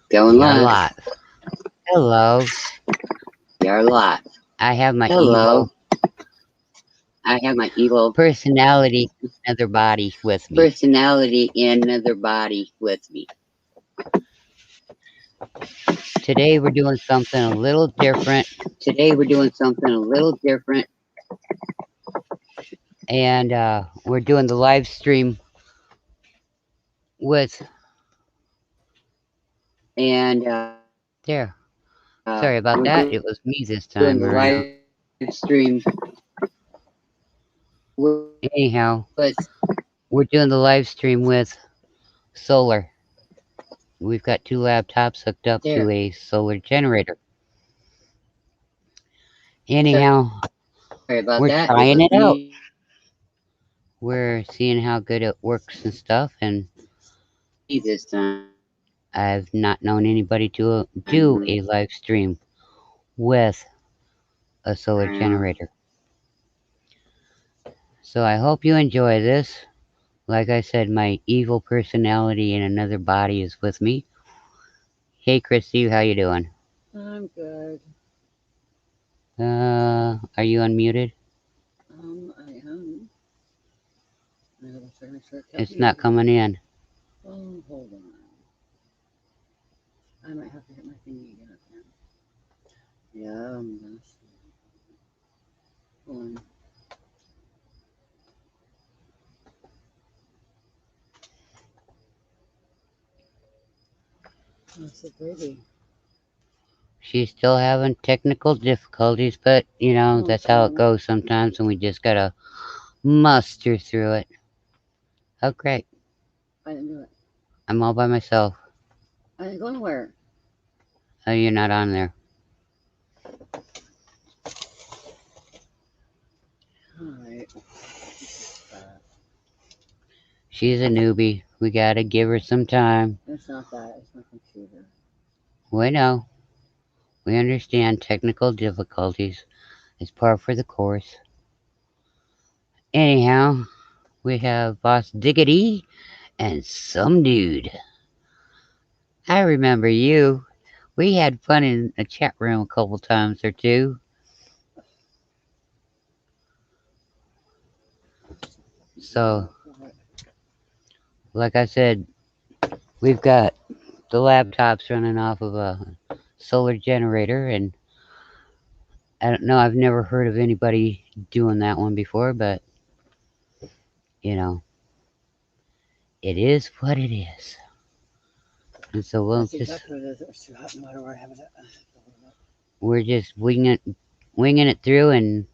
Going We are live. live. Hello. We are live. I have my Hello. evil I have my evil personality in another body with me. personality in another body with me. Today we're doing something a little different, Today we're doing something a little different, and we're doing the live stream with and there. we're Sorry about doing that. the It was me this live time around. stream Anyhow, with we're doing the live stream with solar. We've got two laptops hooked up there. to a solar generator. Anyhow, Sorry about we're that. It trying was it out. me We're seeing how good it works and stuff, and this time. I've not known anybody to do a live stream with a solar generator. So I hope you enjoy this. Like I said, my evil personality in another body is with me. Hey Christy, how you doing? I'm good. Are you unmuted? I am. It's not coming in. Oh, hold on. I might have to hit my thingy again. Yeah, I'm gonna hold on. That's so pretty. She's still having technical difficulties, but you know, that's how it goes sometimes, and we just gotta muster through it. Oh, great. I didn't do it. I'm all by myself. I didn't go anywhere. Oh, you're not on there. Alright. She's a newbie. We gotta give her some time. It's not that. It's my computer. We know. We understand technical difficulties. It's par for the course. Anyhow, we have Boss Diggity and some dude. I remember you. We had fun in a chat room a couple times or two. So, like I said, we've got the laptops running off of a solar generator, and I don't know, I've never heard of anybody doing that one before, but you know, it is what it is. And so we'll That's just exactly what it is. It's too hot no matter where I have it. we're just winging it through, and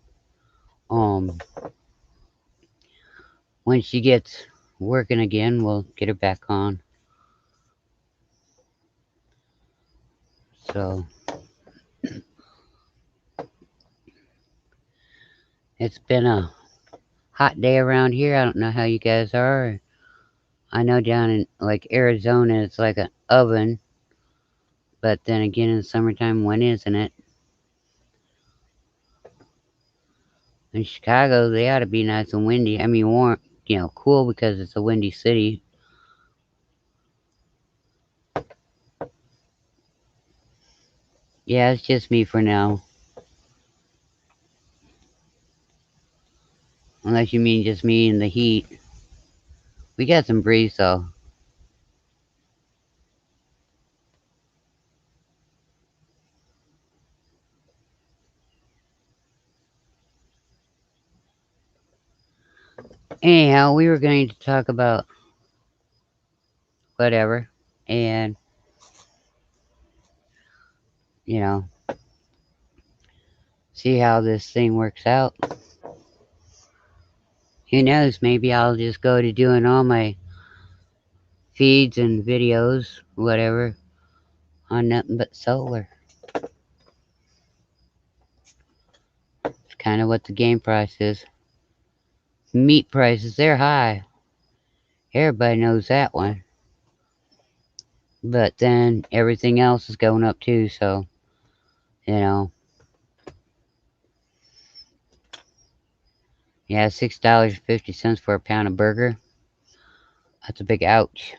um when she gets working again, we'll get her back on. So it's been a hot day around here. I don't know how you guys are. I know down in like Arizona it's like an oven, but then again in summertime, when isn't it? In Chicago, they ought to be nice and windy. I mean, warm, you know, cool because it's a windy city. Yeah, it's just me for now. Unless you mean just me in the heat. We got some breeze though. Anyhow, we were going to talk about whatever and, you know, see how this thing works out. Who knows, maybe I'll just go to doing all my feeds and videos, whatever, on nothing but solar. It's kind of what the game price is. Meat prices, they're high. Everybody knows that one. But then everything else is going up too, so, you know. Yeah, $6.50 for a pound of burger. That's a big ouch.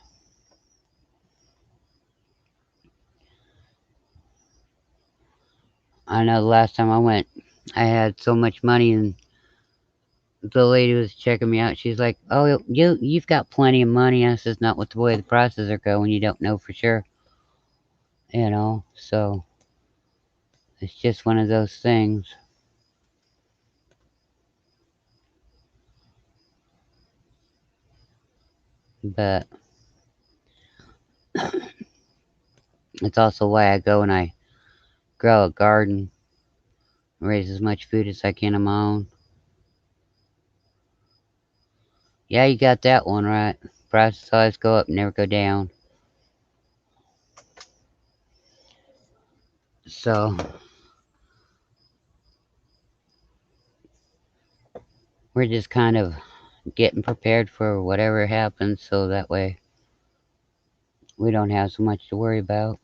I know the last time I went, I had so much money, and the lady was checking me out. She's like, "Oh, you've got plenty of money." I says, "Not with the way the prices are going. You don't know for sure, you know." So it's just one of those things. But it's also why I go and I grow a garden, raise as much food as I can on my own. Yeah, you got that one right. Prices always go up, never go down. So we're just kind of getting prepared for whatever happens, so that way we don't have so much to worry about.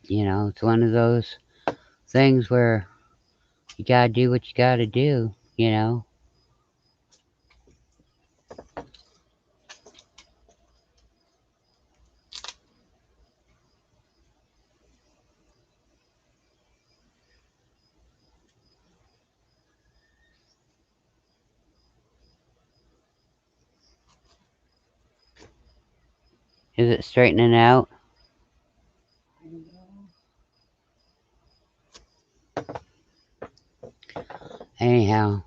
You know, it's one of those things where you gotta do what you gotta do, you know. Is it straightening out? Anyhow,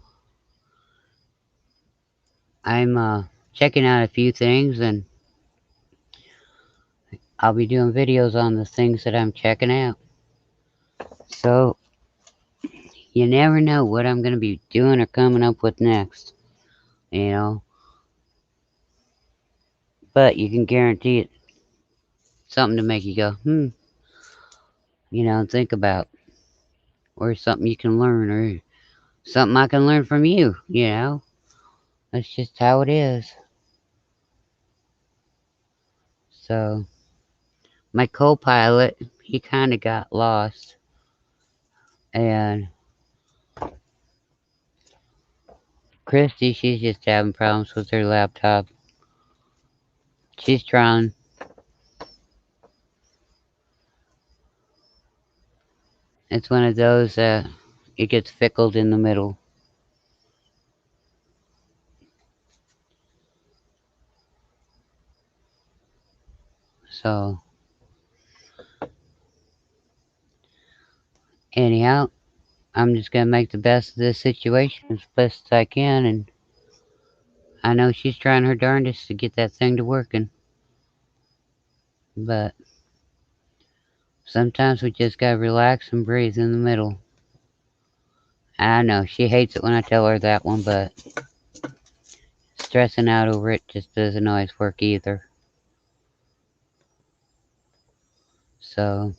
I'm checking out a few things, and I'll be doing videos on the things that I'm checking out. So you never know what I'm gonna be doing or coming up with next, you know. But you can guarantee it something to make you go, you know, and think about, or something you can learn, or something I can learn from you, you know. That's just how it is. So my co-pilot, he kind of got lost, and Christy, she's just having problems with her laptop. She's trying. It's one of those that it gets fickled in the middle. So anyhow, I'm just gonna make the best of this situation as best as I can, and I know she's trying her darndest to get that thing to working. But sometimes we just gotta relax and breathe in the middle. I know she hates it when I tell her that one, but stressing out over it just doesn't always work either. So,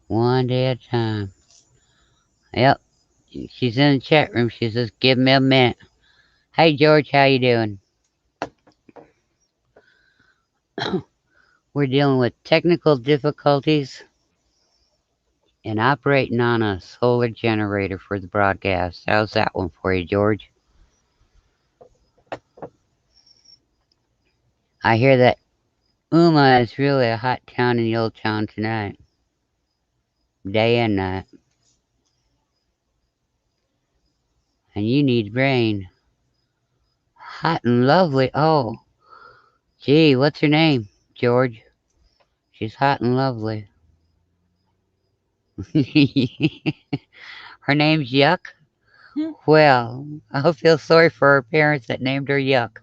one day at a time. Yep, she's in the chat room. She says, "Give me a minute." Hey George, how you doing? We're dealing with technical difficulties and operating on a solar generator for the broadcast. How's that one for you, George? I hear that Uma is really a hot town in the old town tonight, day and night, and you need rain. Hot and lovely. Oh, gee, what's her name, George? She's hot and lovely. Her name's Yuck? Well, I'll feel sorry for her parents that named her Yuck.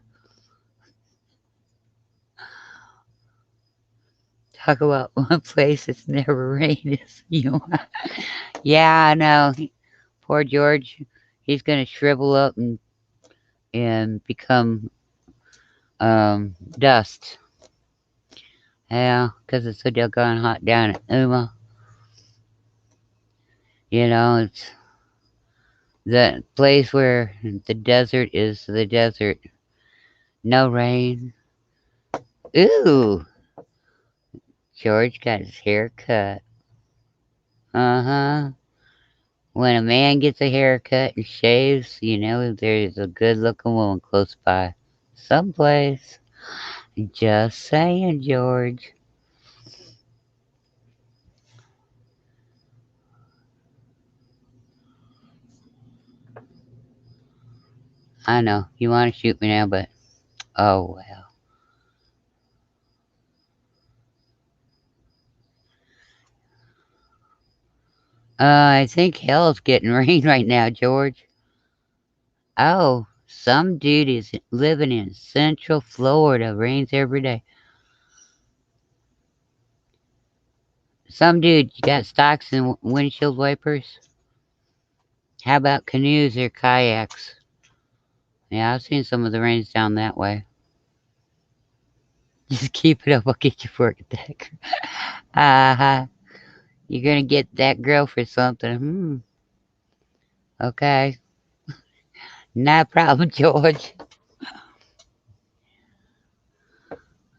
Talk about one place that's never rained is you. Yeah, I know. Poor George. He's gonna shrivel up and become dust. Yeah, 'cause it's so doggone hot down at Uma. You know, it's the place where the desert is the desert. No rain. Ooh, George got his hair cut. Uh-huh. When a man gets a haircut and shaves, you know there's a good looking woman close by. Someplace. Just saying, George. I know you want to shoot me now, but oh well. I think hell's getting rain right now, George. Oh, some dude is living in Central Florida. Rains every day. Some dude, you got stocks and windshield wipers? How about canoes or kayaks? Yeah, I've seen some of the rains down that way. Just keep it up. I'll get you for that. Uh-huh. You're gonna get that girl for something. Hmm. Okay. No problem, George.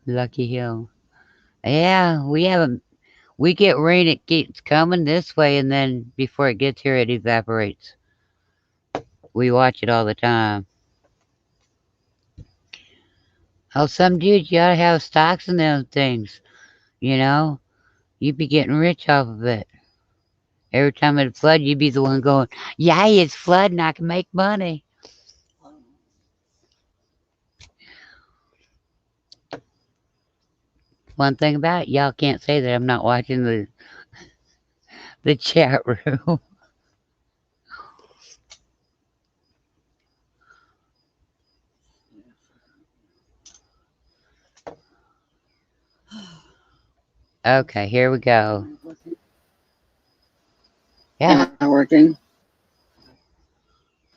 Lucky him. Yeah, we haven't. We get rain. It keeps coming this way, and then before it gets here, it evaporates. We watch it all the time. Oh, some dude, you gotta have stocks in them things. You know, you'd be getting rich off of it. Every time it flood, you'd be the one going, "Yay, it's flooding! I can make money." One thing about it, y'all can't say that I'm not watching the chat room. Okay, here we go. Yeah, Am I working?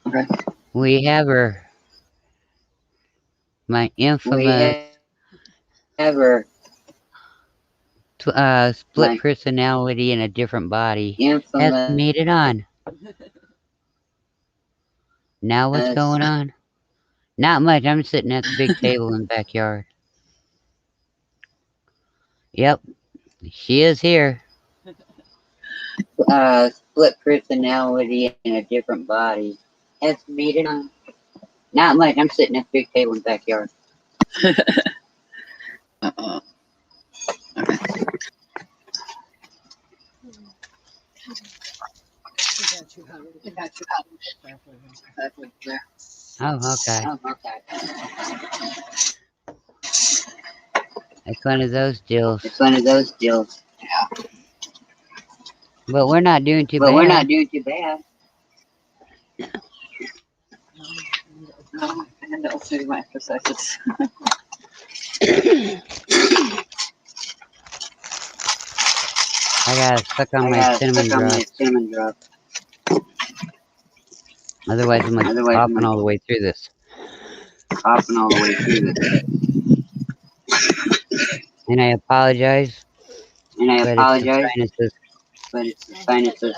Okay. we have her, my We infamous have split my personality in a different body has infamous made it on. Now what's going on? Not much. I'm sitting at the big table in the backyard. Yep, she is here. split personality in a different body has made it on. Not much. I'm sitting at the big table in the backyard. Uh-oh. Okay. I got you. That's right there. Oh, okay. Oh, okay. It's one of those deals. It's one of those deals. But we're not doing too But we're not bad. doing too bad. No, I had to also do my exercises. I got stuck on I my got cinnamon stuck on my drops. cinnamon drop. Otherwise, I'm like Otherwise, I'm coughing like all the way through this. coughing all the way through this. And I apologize, And I but it's the apologize, sinuses. but it's the sinuses.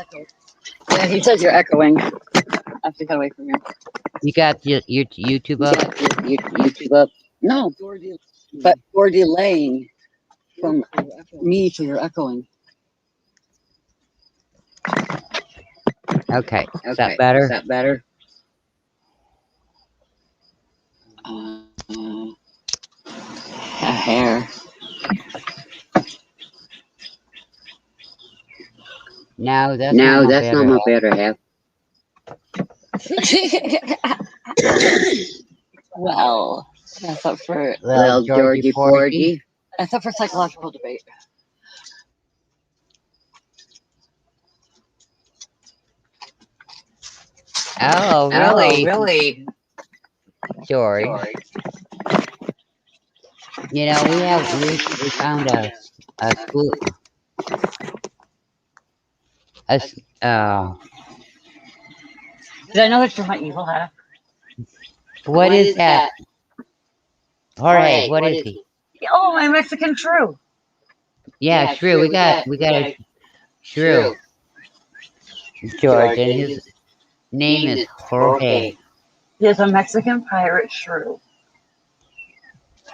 Yeah, he says you're echoing. I have to get away from here. You got your YouTube You up? got your YouTube up? No, but you're delaying from me, so you're echoing. Okay. Is that Okay, is better? that better? Uh, a hair. No, that's not No, my that's not better my half. better half. Well, that's up for Well, little Georgie Georgie Porgy. Porgy. That's up for psychological debate. Oh, Oh, really, really, George? George? You know, we recently found a school a s- uh Did I know it's from my evil half? what What is is that? that? Jorge, Jorge, what what is is he? he? Oh, my Mexican shrew. Yeah, Yeah, shrew. shrew. We We got got a a shrew, shrew. George, George, and and his his name name is is Jorge. Jorge. He is a Mexican pirate shrew.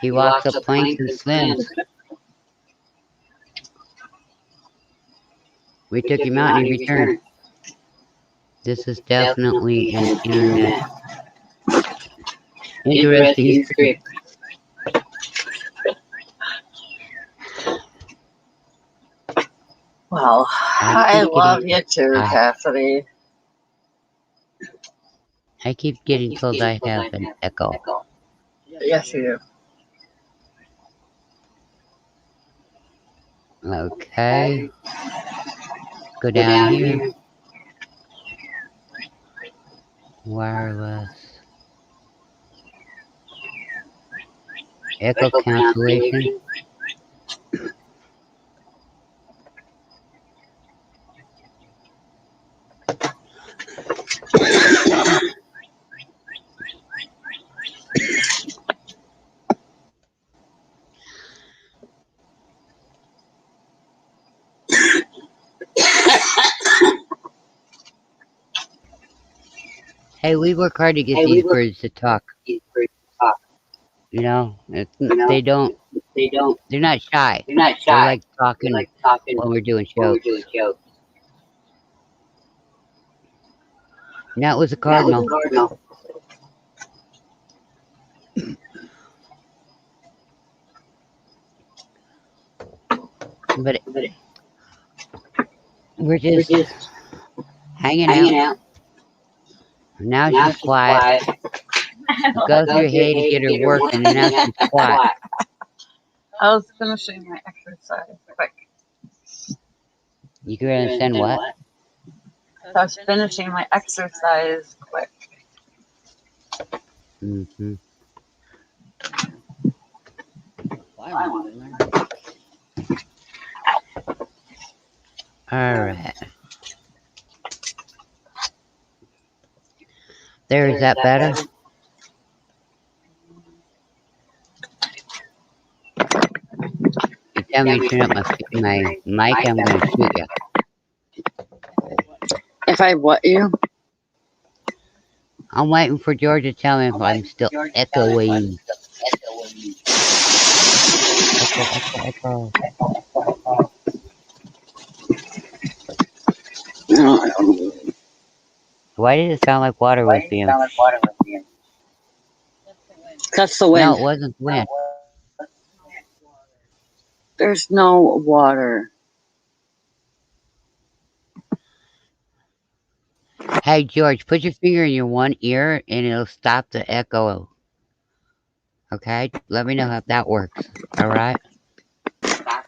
He He walks walks up up planks planks and and swims. swims. We We took took him him out and out he and he returned. returned. This is It's definitely definitely an an internet internet interesting interesting stream. script. Well, I I think it love is. you too, I Cassidy. I keep getting told I have an echo. Yes, you do. Okay. Go Go down down here. here. Wireless. Echo Echo cancellation. cancellation. Hey, we work hard to get Hey, we these were birds to talk. for talk. You know, You know, they don't. they don't. They're not shy. They're not They shy. like They talking like talking when we're doing when we're shows. doing shows. And that was a That was a cardinal. cardinal. But But we're we're just just hanging out. hanging out. Now Now she's she's quiet. quiet. It goes through Go your through head to hay to get her get her working, working, and now and now she's she's quiet. quiet. I was finishing my exercise quick. You can You understand understand what? what? I was finishing my exercise quick. Mm-hmm. I want to learn. All right. There, is There, is that that better? better? You tell Tell me me to turn up my mic, mic. I'm gonna shoot you. If I what you? I'm waiting for George to tell me if I'm I'm waiting for still George to tell me if I'm echoing. echoing. Echo, echo, echo. No, I don't know. Why did it sound like water Why was did it being? sound like water was being? That's the No, wind. it wasn't the wind. There's no water. Hey George, put your finger in your one ear and it'll stop the echo. Okay? Let me know if that works. Alright? Stop.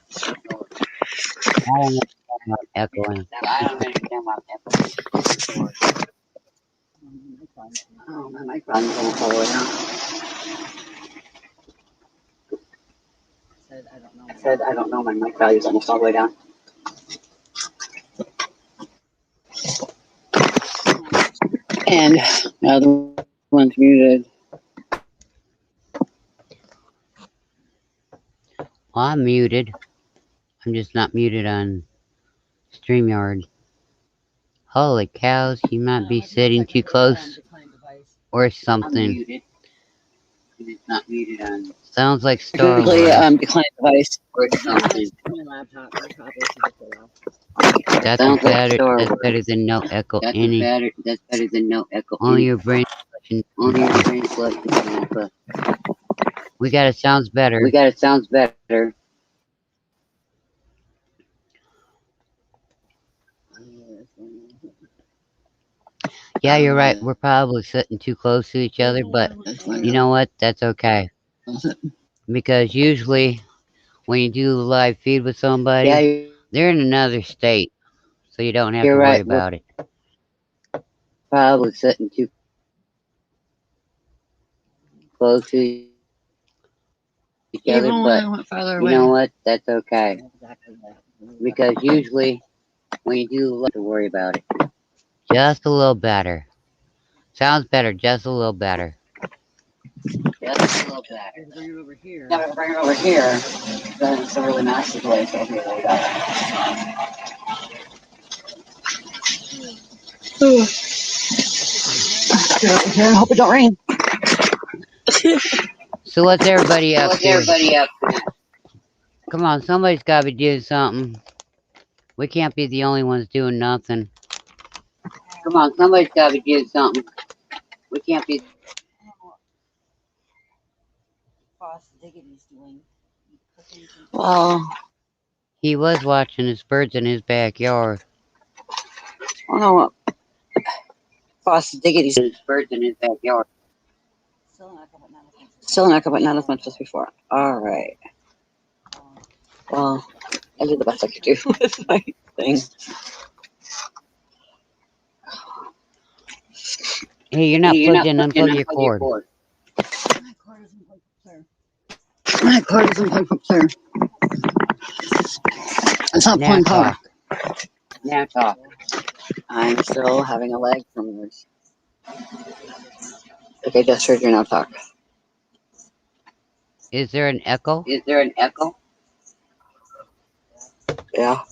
I don't know if I'm echoing. I don't understand why I'm echoing. Oh, my microphone's almost all the way down. I said I don't know. My mic value's almost all the way down. And the other one's muted. Well, I'm muted. I'm just not muted on StreamYard. Holy cows, you might be sitting too close or I'm something. muted. It's not muted on Sounds like Star Technically, Wars. decline device. or something. That's Sounds like better. Star That's Wars. better than no echo That's any. better. That's better than no echo. Only your brain. Only your brain collection. But We got it. Sounds better. we got it. Sounds better. Yeah, you're right. We're probably sitting too close to each other, but you know what? That's okay. Because usually when you do the live feed with somebody, Yeah, they're in another state, so you don't have you're to worry right. We're about it. probably sitting too close to each other, Even when but I went farther you away. know what? That's okay. Because usually when you do, you have to worry about it. Just a little better. Sounds better. Just a little better. Just a little better. Bring it over here. Yeah, but bring it over here. Then it's a really nice place over here. I hope it don't rain. So what's everybody So up what's to? everybody up to? Come on, somebody's got to be doing something. We can't be the only ones doing nothing. Come on, somebody's got to be doing something. We can't be. Well, He was watching his birds in his backyard. I don't know. Boss Diggity's birds in his backyard. Still an echo, but not as much as before. All right. Well, I did the best I could do with my thing. Hey, you're not plugged in. Unplug your cord. My cord isn't plugged up there. It's not Now pulling power. talk. Now talk. I'm still having a lag from yours. Okay, just heard you now talk. Is there an echo? Is there an echo? Yeah.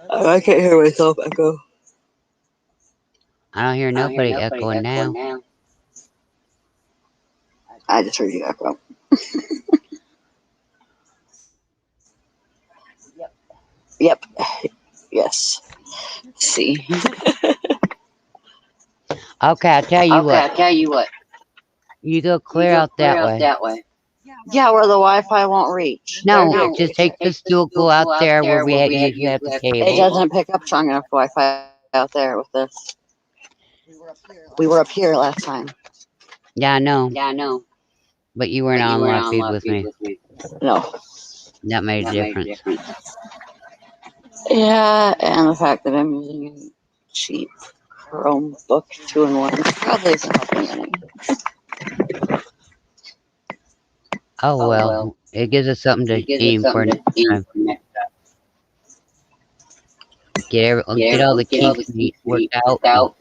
I can't hear myself echo. I don't hear nobody echoing now. I just heard you echo. Yep. Yes. See. Okay, I'll tell you what. I'll tell you what. You go clear out that way. Yeah, where the Wi-Fi won't reach. No, just take the stool, go out there where we usually have the It table. doesn't pick up strong enough Wi-Fi out there with this. We were up here last time. Yeah, I know. Yeah, I know. But you weren't on live feed with me. No. That made a difference. Yeah, and the fact that I'm using a cheap Chromebook 2-in-1 probably isn't helping any. Oh well, it gives us something to aim for next time. Get all the kinks worked out.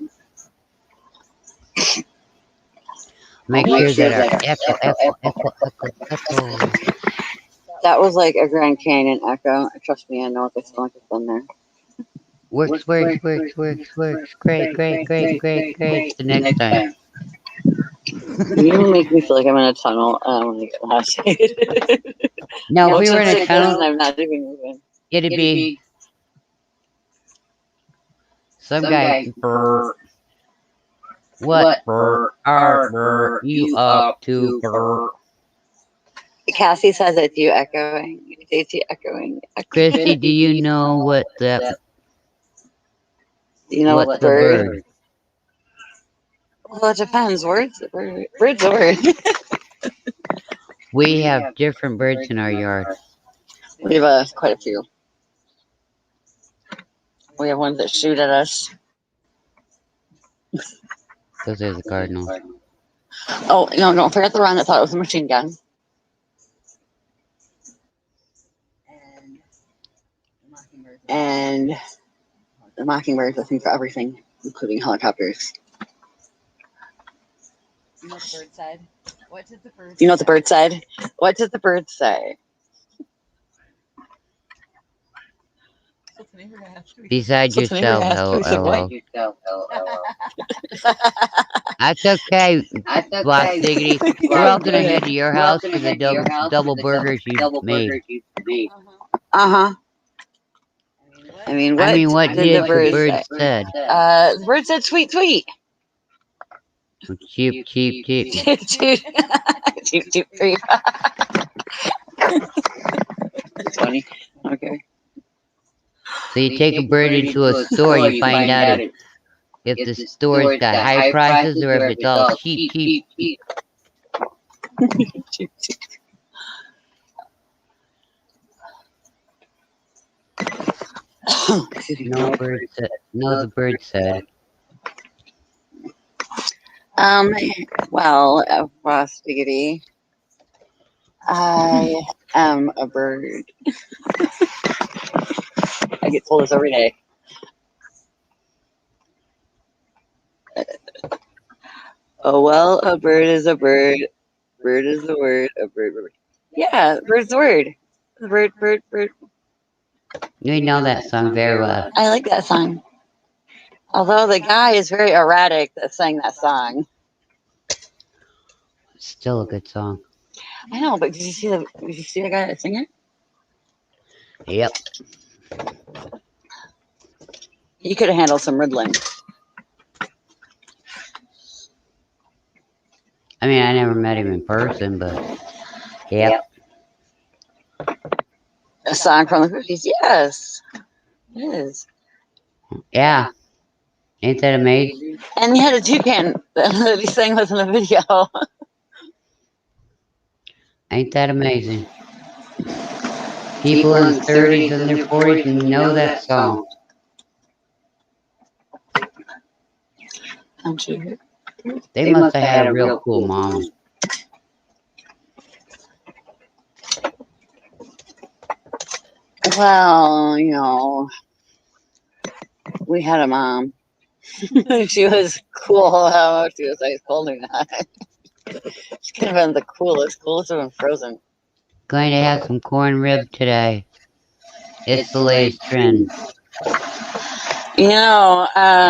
Make sure that our echo. That was like a Grand Canyon echo. Trust me, I know what they sound like. It's been there. Works. Great. The next time. You make me feel like I'm in a tunnel. I want to get lost. No, if we were in a tunnel, I'm not even moving. it'd be some guy. What? Are you up to? Cassie says it's you echoing. It's you echoing. Christy, do you know what that? You know what's what the bird? Well, it depends. Bird's a word. We have different birds in our yard. We have quite a few. We have ones that shoot at us. Those are the cardinals. Oh, no, don't forget the one that thought it was a machine gun. And the mockingbirds, I think, for everything, including helicopters. You know the bird side? What did the bird You know what the bird said? What did the bird say? Besides yourself, hello. That's okay, Boss Diggity. We're all gonna head to your house for the double burgers you made. Uh-huh. I mean, what did the bird say? The bird said, "Sweet, sweet." Cheep. Cheep, cheep, cheep. Funny. Okay. So you take a bird into a store, you find out if the store's got high prices or if it's all cheap. No, the bird said. Well, Boss Diggity, I am a bird. I get told this every day. Oh, well, a bird is a bird. Bird is a word. A bird. Yeah, bird's a word. Bird. You know that song very well. I like that song. Although the guy is very erratic that sang that song. Still a good song. I know, but did you see the guy that sang it? Yep. He could have handled some riddling. I mean, I never met him in person, but yep. A song from the 50s, yes. It is. Yeah, ain't that amazing? And he had a toucan that he sang with in the video. Ain't that amazing? People People in in their the 30s 30s and and their their 40s 40s know know that that song. song. Don't you? They They must must have have had had a a real real cool cool mom. mom. Well, we had a mom. She was cool. How she was ice cold or not. She could have been the coolest have been frozen. Going to have some corn rib today. It's It's the the latest latest trend. trend. You know, I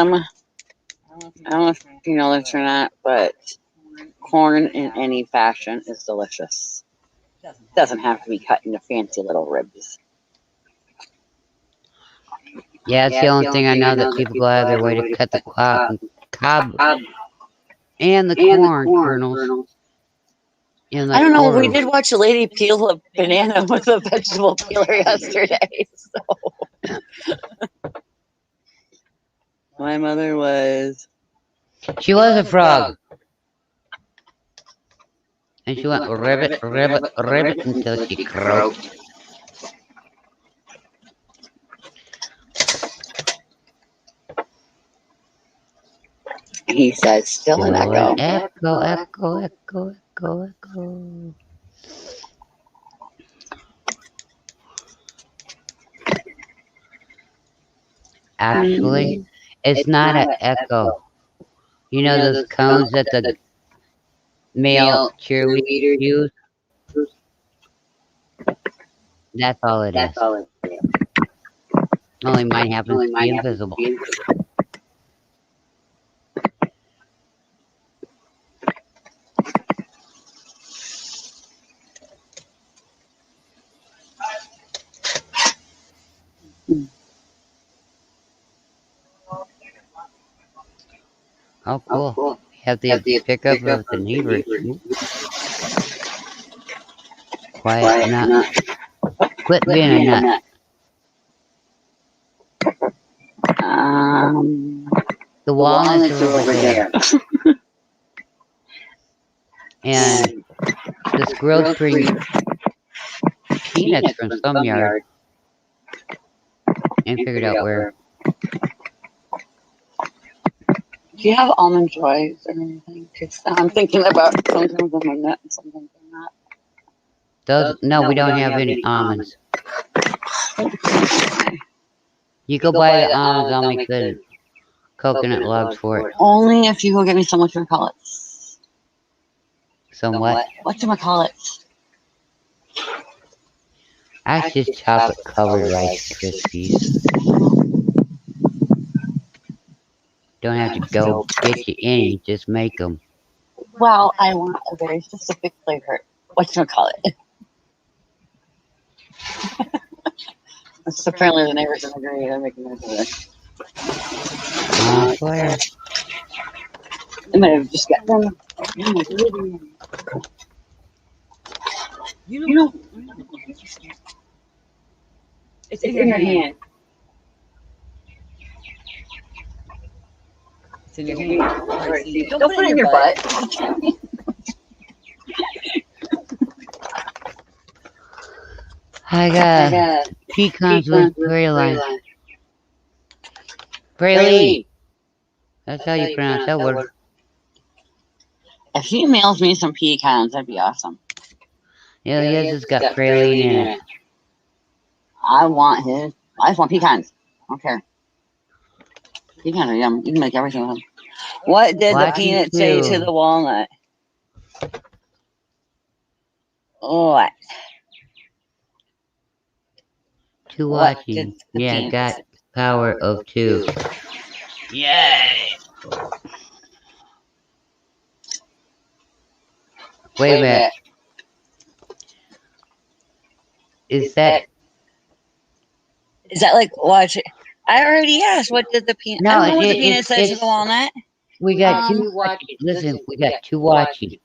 don't know if you know this or not, but corn in any fashion is delicious. Doesn't have to be cut into fancy little ribs. Yeah, it's Yeah, the it's only the only thing I thing I know that know that people go people go out of out their of their way to way to cut the cut the cob cob and the and the corn corn kernels kernels. in I the don't know. We quarter. did watch a lady peel a banana with a vegetable peeler yesterday. So my mother was. She was a frog. And she went ribbit until Until she she croaked. croaked. He said, "Still an Still an echo." echo, echo, echo, echo, echo. Actually, it's It's not not an an echo. echo. You You know know those those cones cones that that the the male male cheerleaders cheerleaders use? use? That's all it That's is. all it is. Only mine happens Only to be mine happens to invisible. be invisible. Oh, Oh, cool. cool. Have the Have the pickup pickup of the of the neighbors. neighbors. Ooh, quiet Quiet nut. nut. Quit Quit being a being a nut. nut. The The walnuts walnuts are are over over there. there. And And the the squirrels squirrels bring bring peanuts peanuts from from some some yard yard and and figured figured out out where. where. Do you have almond joys or anything? 'Cause I'm thinking about sometimes I'm a nut and sometimes I'm not. No, No, we we don't don't have have any any almonds. almonds. You You go go buy buy the the almonds, almonds, I'll I'll make make the the coconut coconut logs logs for it. for it. Only if you go get me some whatchamacallits. Somewhat. Somewhat. Whatchamacallits? That's I just just chop chocolate it covered covered Rice rice Krispies. krispies. Don't Don't have to have to go go get get you you any, any. just make them. Well, I want a very specific flavor. Whatchamacallit? Apparently the neighbors don't agree. They're making noise of it. I swear. They might have just got done. You know, it's in your hand. It's in It's your in your hand. hand. All All right, right, see, see, don't don't put it put in it in your your butt. butt. I I got got pecans with pecans with praline. praline. Praline. Praline. That's how That's how you you pronounce pronounce that that word. word. If he mails me some pecans, that'd be awesome. Yeah, Yeah, yes, yes, it's it's got got praline praline in in it. it. I want his. I just want pecans. I don't care. Pecans are yum. You can make everything with them. What did the Watching peanut say to too. the walnut? What? Two What did watching. the Yeah, peanut got say? power Power of of two. two. Yay! Wait a Wait a minute. minute. Is Is that that like watch? I already asked. What did the peanut? I no? don't know what the peanut said to the It's walnut. we got two Two watch. watching. Listen, Listen, we we got got two two watching. watching.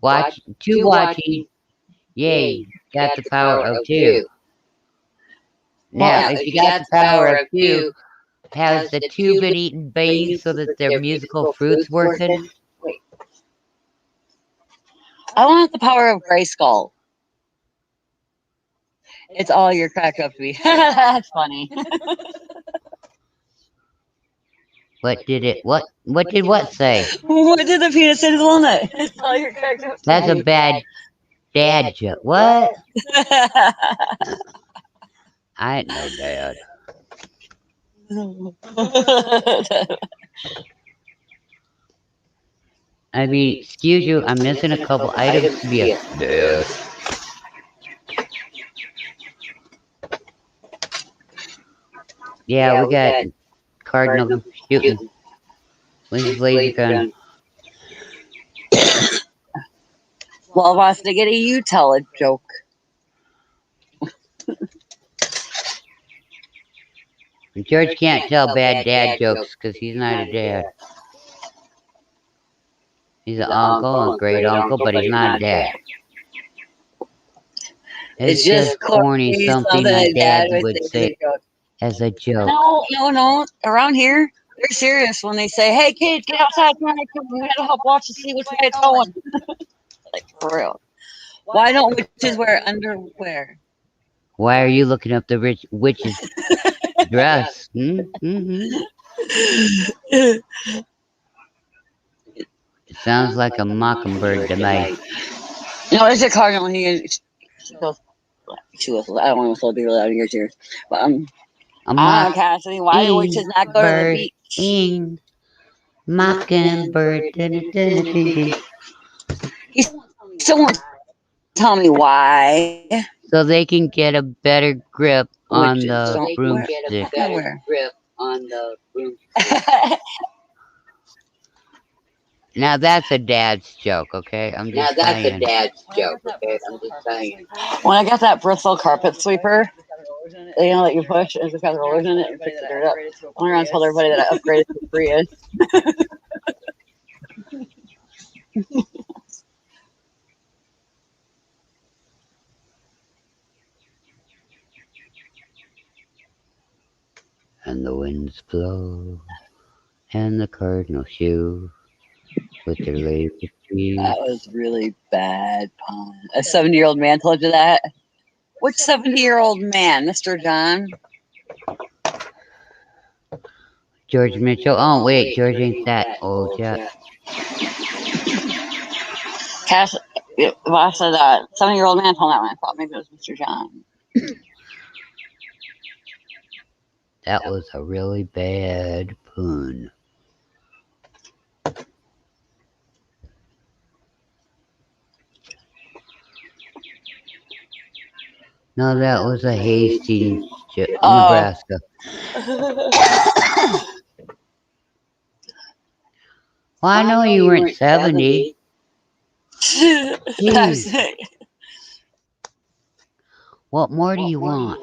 Watch two Two watching. watching. Yay! Yay! Got Got the the power power of of two. two. Now, if you got the power of two, has the two been eating beans so that their musical fruit's working? I want the power of Grayskull. It's all you're cracked up to be. That's funny. What did it? What did what say? What did the penis say to the walnut? It's all you're cracked up to That's a bad dad joke. What? I ain't no dad. I mean, excuse you, I'm missing a couple items to be a dad. Yeah, we got Cardinal shooting with his laser gun. Well, boss, to get a you tell a joke. George can't tell bad dad jokes because he's not a dad. He's an uncle, a great uncle, but he's not a dad. It's just corny, something my dad would say as a joke. No. Around here, they're serious when they say, "Hey, kids, get outside. We gotta help watch to see which way it's going." Like, for real. Why don't witches wear underwear? Why are you looking up the witch's dress? Mm-hmm. It sounds like a mockingbird to me. No, it's a cardinal. She was. I don't want to be really out of your ears, but Cassidy, why do witches not go to the beach? Ing, mockingbird. You still won't tell me why. So they can get a better grip on the broomstick. Now that's a dad's joke, okay? I'm just saying. When I got that Bristol carpet sweeper, that you push and it's got the rollers in it and picks the dirt up. I went around and told everybody that I upgraded to Prius. And the winds blow, and the cardinal shoe with their laser teeth. That was really bad pun. A 70-year-old man told you that? Which 70-year-old man, Mr. John? George Mitchell. Oh wait, George ain't that old yet. Cass, I said that 70-year-old man told that one. I thought maybe it was Mr. John. That was a really bad pun. No, that was a Hastings, Nebraska. Well, I know you weren't 70. What more do you want?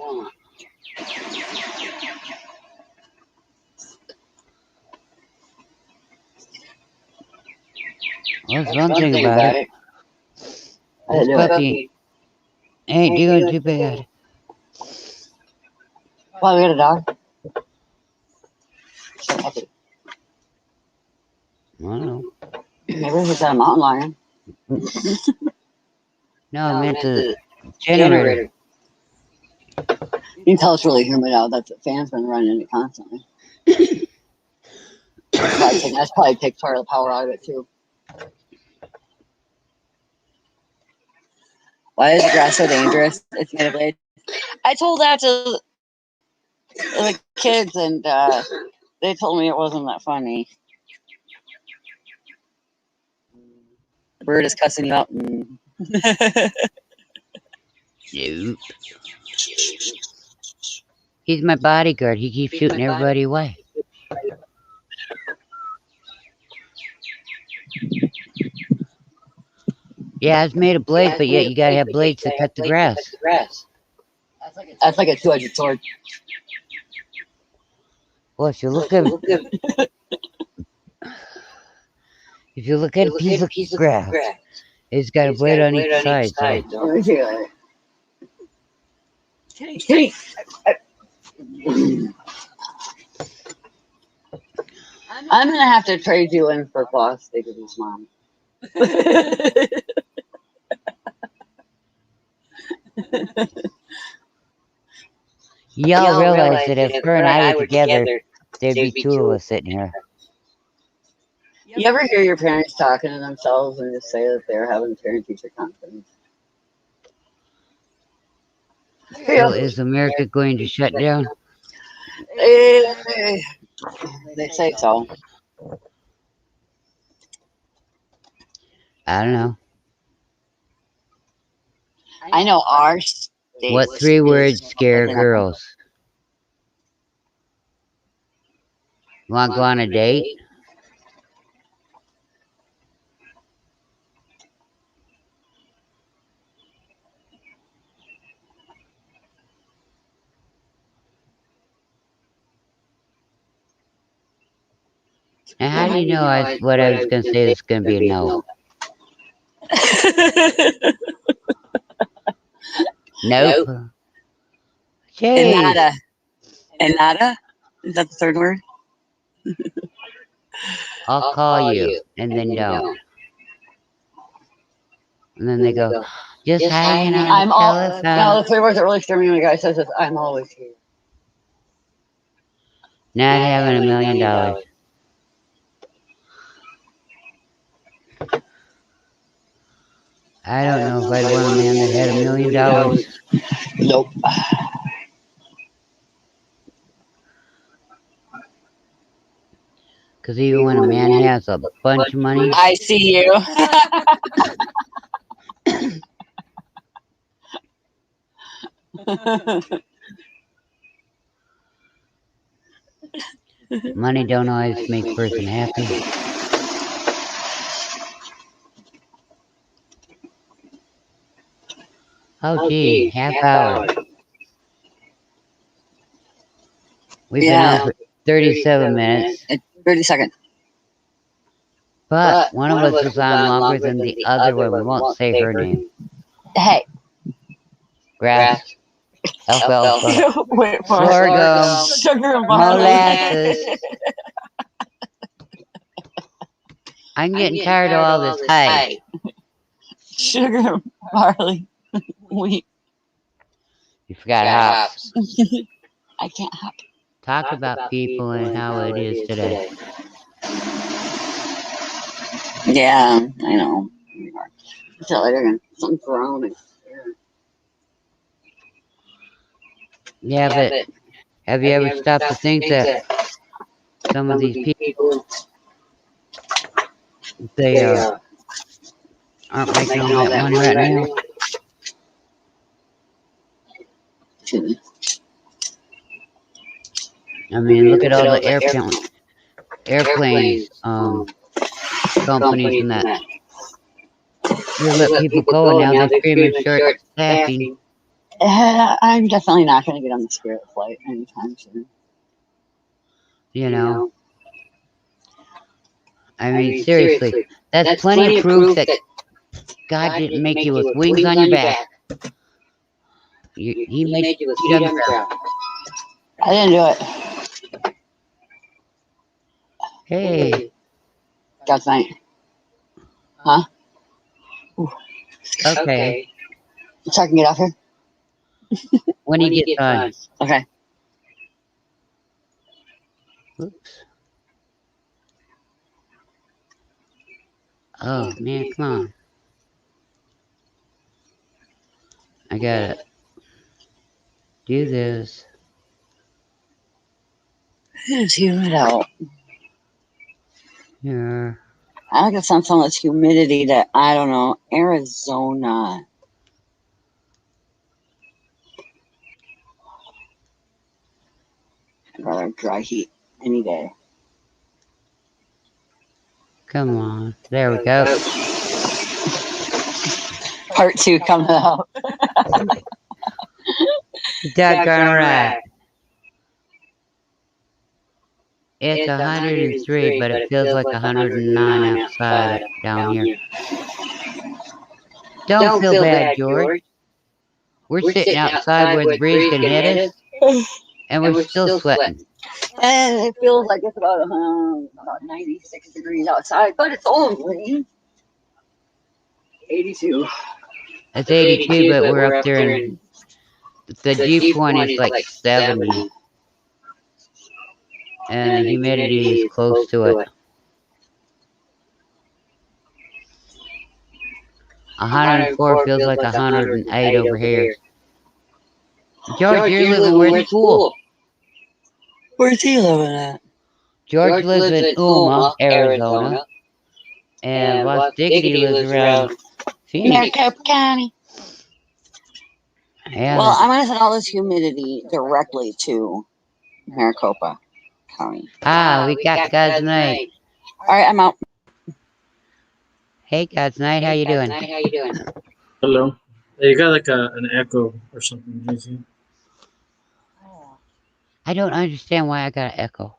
Well, that's one thing about it. This puppy ain't doing too bad. Why, we got a dog? I don't know. Maybe he's got a mountain lion. No, I meant the generator. You can tell it's really humid out. That the fan's been running it constantly. That's probably takes part of the power out of it too. Why is the grass so dangerous? It's made of blades. I told that to the kids, and they told me it wasn't that funny. Bird is cussing you out. Nope. He's my bodyguard. He keeps shooting everybody away. Yeah, it's made of blades, but yet you gotta have blades to cut the grass. That's like a two-edged sword. Well, if you look at a piece of grass, it's got a blade on each side. So. I'm gonna have to trade you in for Boss Diggity's mom. Y'all realize that if her and I were together, there'd be two of us sitting here. You ever hear your parents talking to themselves and just say that they're having parent-teacher conference? So is America going to shut down? They say so. I don't know. I know our state. What 3 words scare girls? Want to go on a date? And how do you know what I was going to say that's going to be a no? Nope. Jeez. Enada. Enada? Is that the third word? I'll call you, and then don't. And then they go, just hanging on I'm the telephone. no, the 3 words that really scare me when a guy says this, I'm always here. Not having $1 million. I don't know if I'd want a man that had $1 million. Nope. Because even when a man has a bunch of money, I see you. money don't always make a person happy. Oh, gee, half hour. We've been on for 37 minutes. 30 seconds. But one of us was on longer than the other one. We won't say her name. Hey. Grass. Alfalfa. Wait for Sorghum. Sugar and barley. Molasses. I'm getting tired of all this hype. Sugar and barley. Wheat. You forgot hops. I can't hop. Talk about people and how it is today. Yeah, I know. Tell later again. Something's wrong with me. Yeah, but have you ever stopped to think that some of these people, they aren't making all that money right now? I mean, look at all the airplanes, companies and that. They let people go, and now they're screaming short staffing. I'm definitely not going to get on the Spirit flight anytime soon. You know, I mean, seriously, that's plenty of proof that God didn't make you with wings on your back. He made you with feet on the ground. I didn't do it. Hey. God's night. Huh? Ooh. Okay. So I can get off here? When you get done. Okay. Oops. Oh, man, come on. I gotta do this. It's humid out. Here. I like it sounds on this humidity that, I don't know, Arizona. I'd rather dry heat any day. Come on. There we go. Part 2 coming out. Doggone right. It's 103, but it feels like 109 outside down here. Don't feel bad, George. We're sitting outside where the breeze can hit us, And we're still sweating. And it feels like it's about 96 degrees outside, but it's only 82. It's 82, but we're up there and the dew point is like 70. And the humidity is close to it. 104 feels like 108 over here. George, you're living where's the pool? Where's he living at? George lives in Yuma, Arizona. And Boss Diggity lives around Phoenix. Maricopa County. Yeah, Well, I'm going to send all this humidity directly to Maricopa County. we got God's Night. All right, I'm out. Hey, God's Night, how you doing? Hello. You got like an echo or something, JC. I don't understand why I got an echo.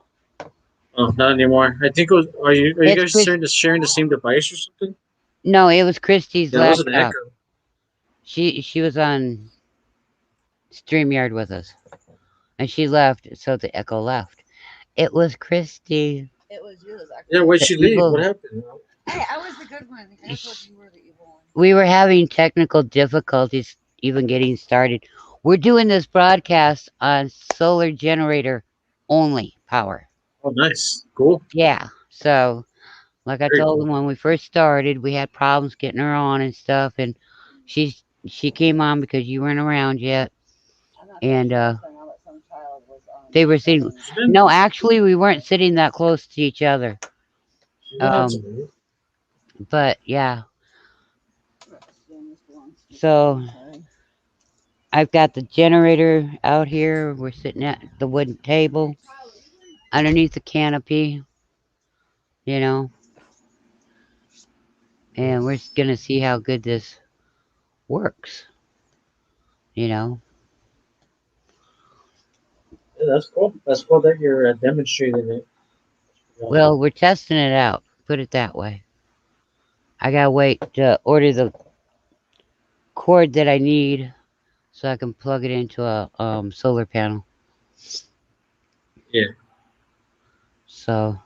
Oh, not anymore. I think it was. Are you It's guys Chris- sharing the same device or something? No, it was Christy's Yeah, it was an laptop. echo. She was on StreamYard with us, and she left, so the echo left. It was Christy. It was you. Yeah, why'd The she leave? evil- What happened? Hey, I was the good one. I thought you were the evil one. We were having technical difficulties even getting started. We're doing this broadcast on solar generator only power. Oh, nice, cool. Yeah, so like I Very told cool. them when we first started, we had problems getting her on and stuff, and she came on because you weren't around yet, and they were sitting. She's been, No, actually, we weren't sitting that close to each other. she's been on some movies. But yeah, so I've got the generator out here. We're sitting at the wooden table underneath the canopy, you know, and we're just gonna see how good this works, you know. Yeah, that's cool. That's cool that you're demonstrating it. Well, we're testing it out. Put it that way. I gotta wait to order the cord that I need so I can plug it into a solar panel. Yeah. So,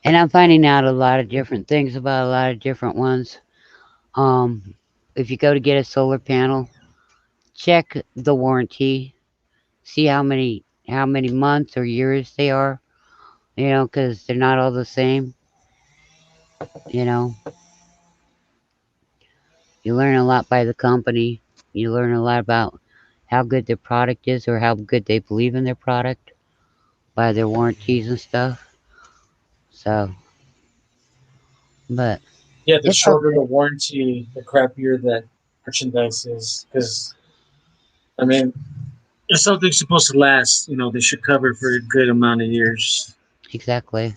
and I'm finding out a lot of different things about a lot of different ones. If you go to get a solar panel, check the warranty, see how many months or years they are, you know, because they're not all the same. You know, you learn a lot by the company. You learn a lot about how good their product is or how good they believe in their product by their warranties and stuff. So, but Yeah, the it's shorter okay. the warranty, the crappier that merchandise is. Because I mean, if something's supposed to last, they should cover it for a good amount of years. Exactly.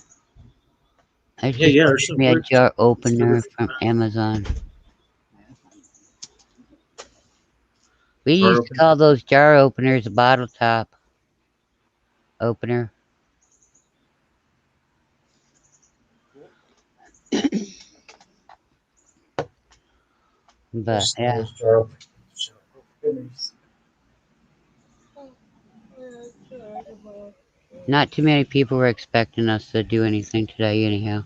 I Yeah, just yeah. There's ordered some me a good. jar opener from Amazon. We Jar used to opener. call those jar openers a bottle top opener. But yeah, Those jar openers. not too many people were expecting us to do anything today, anyhow.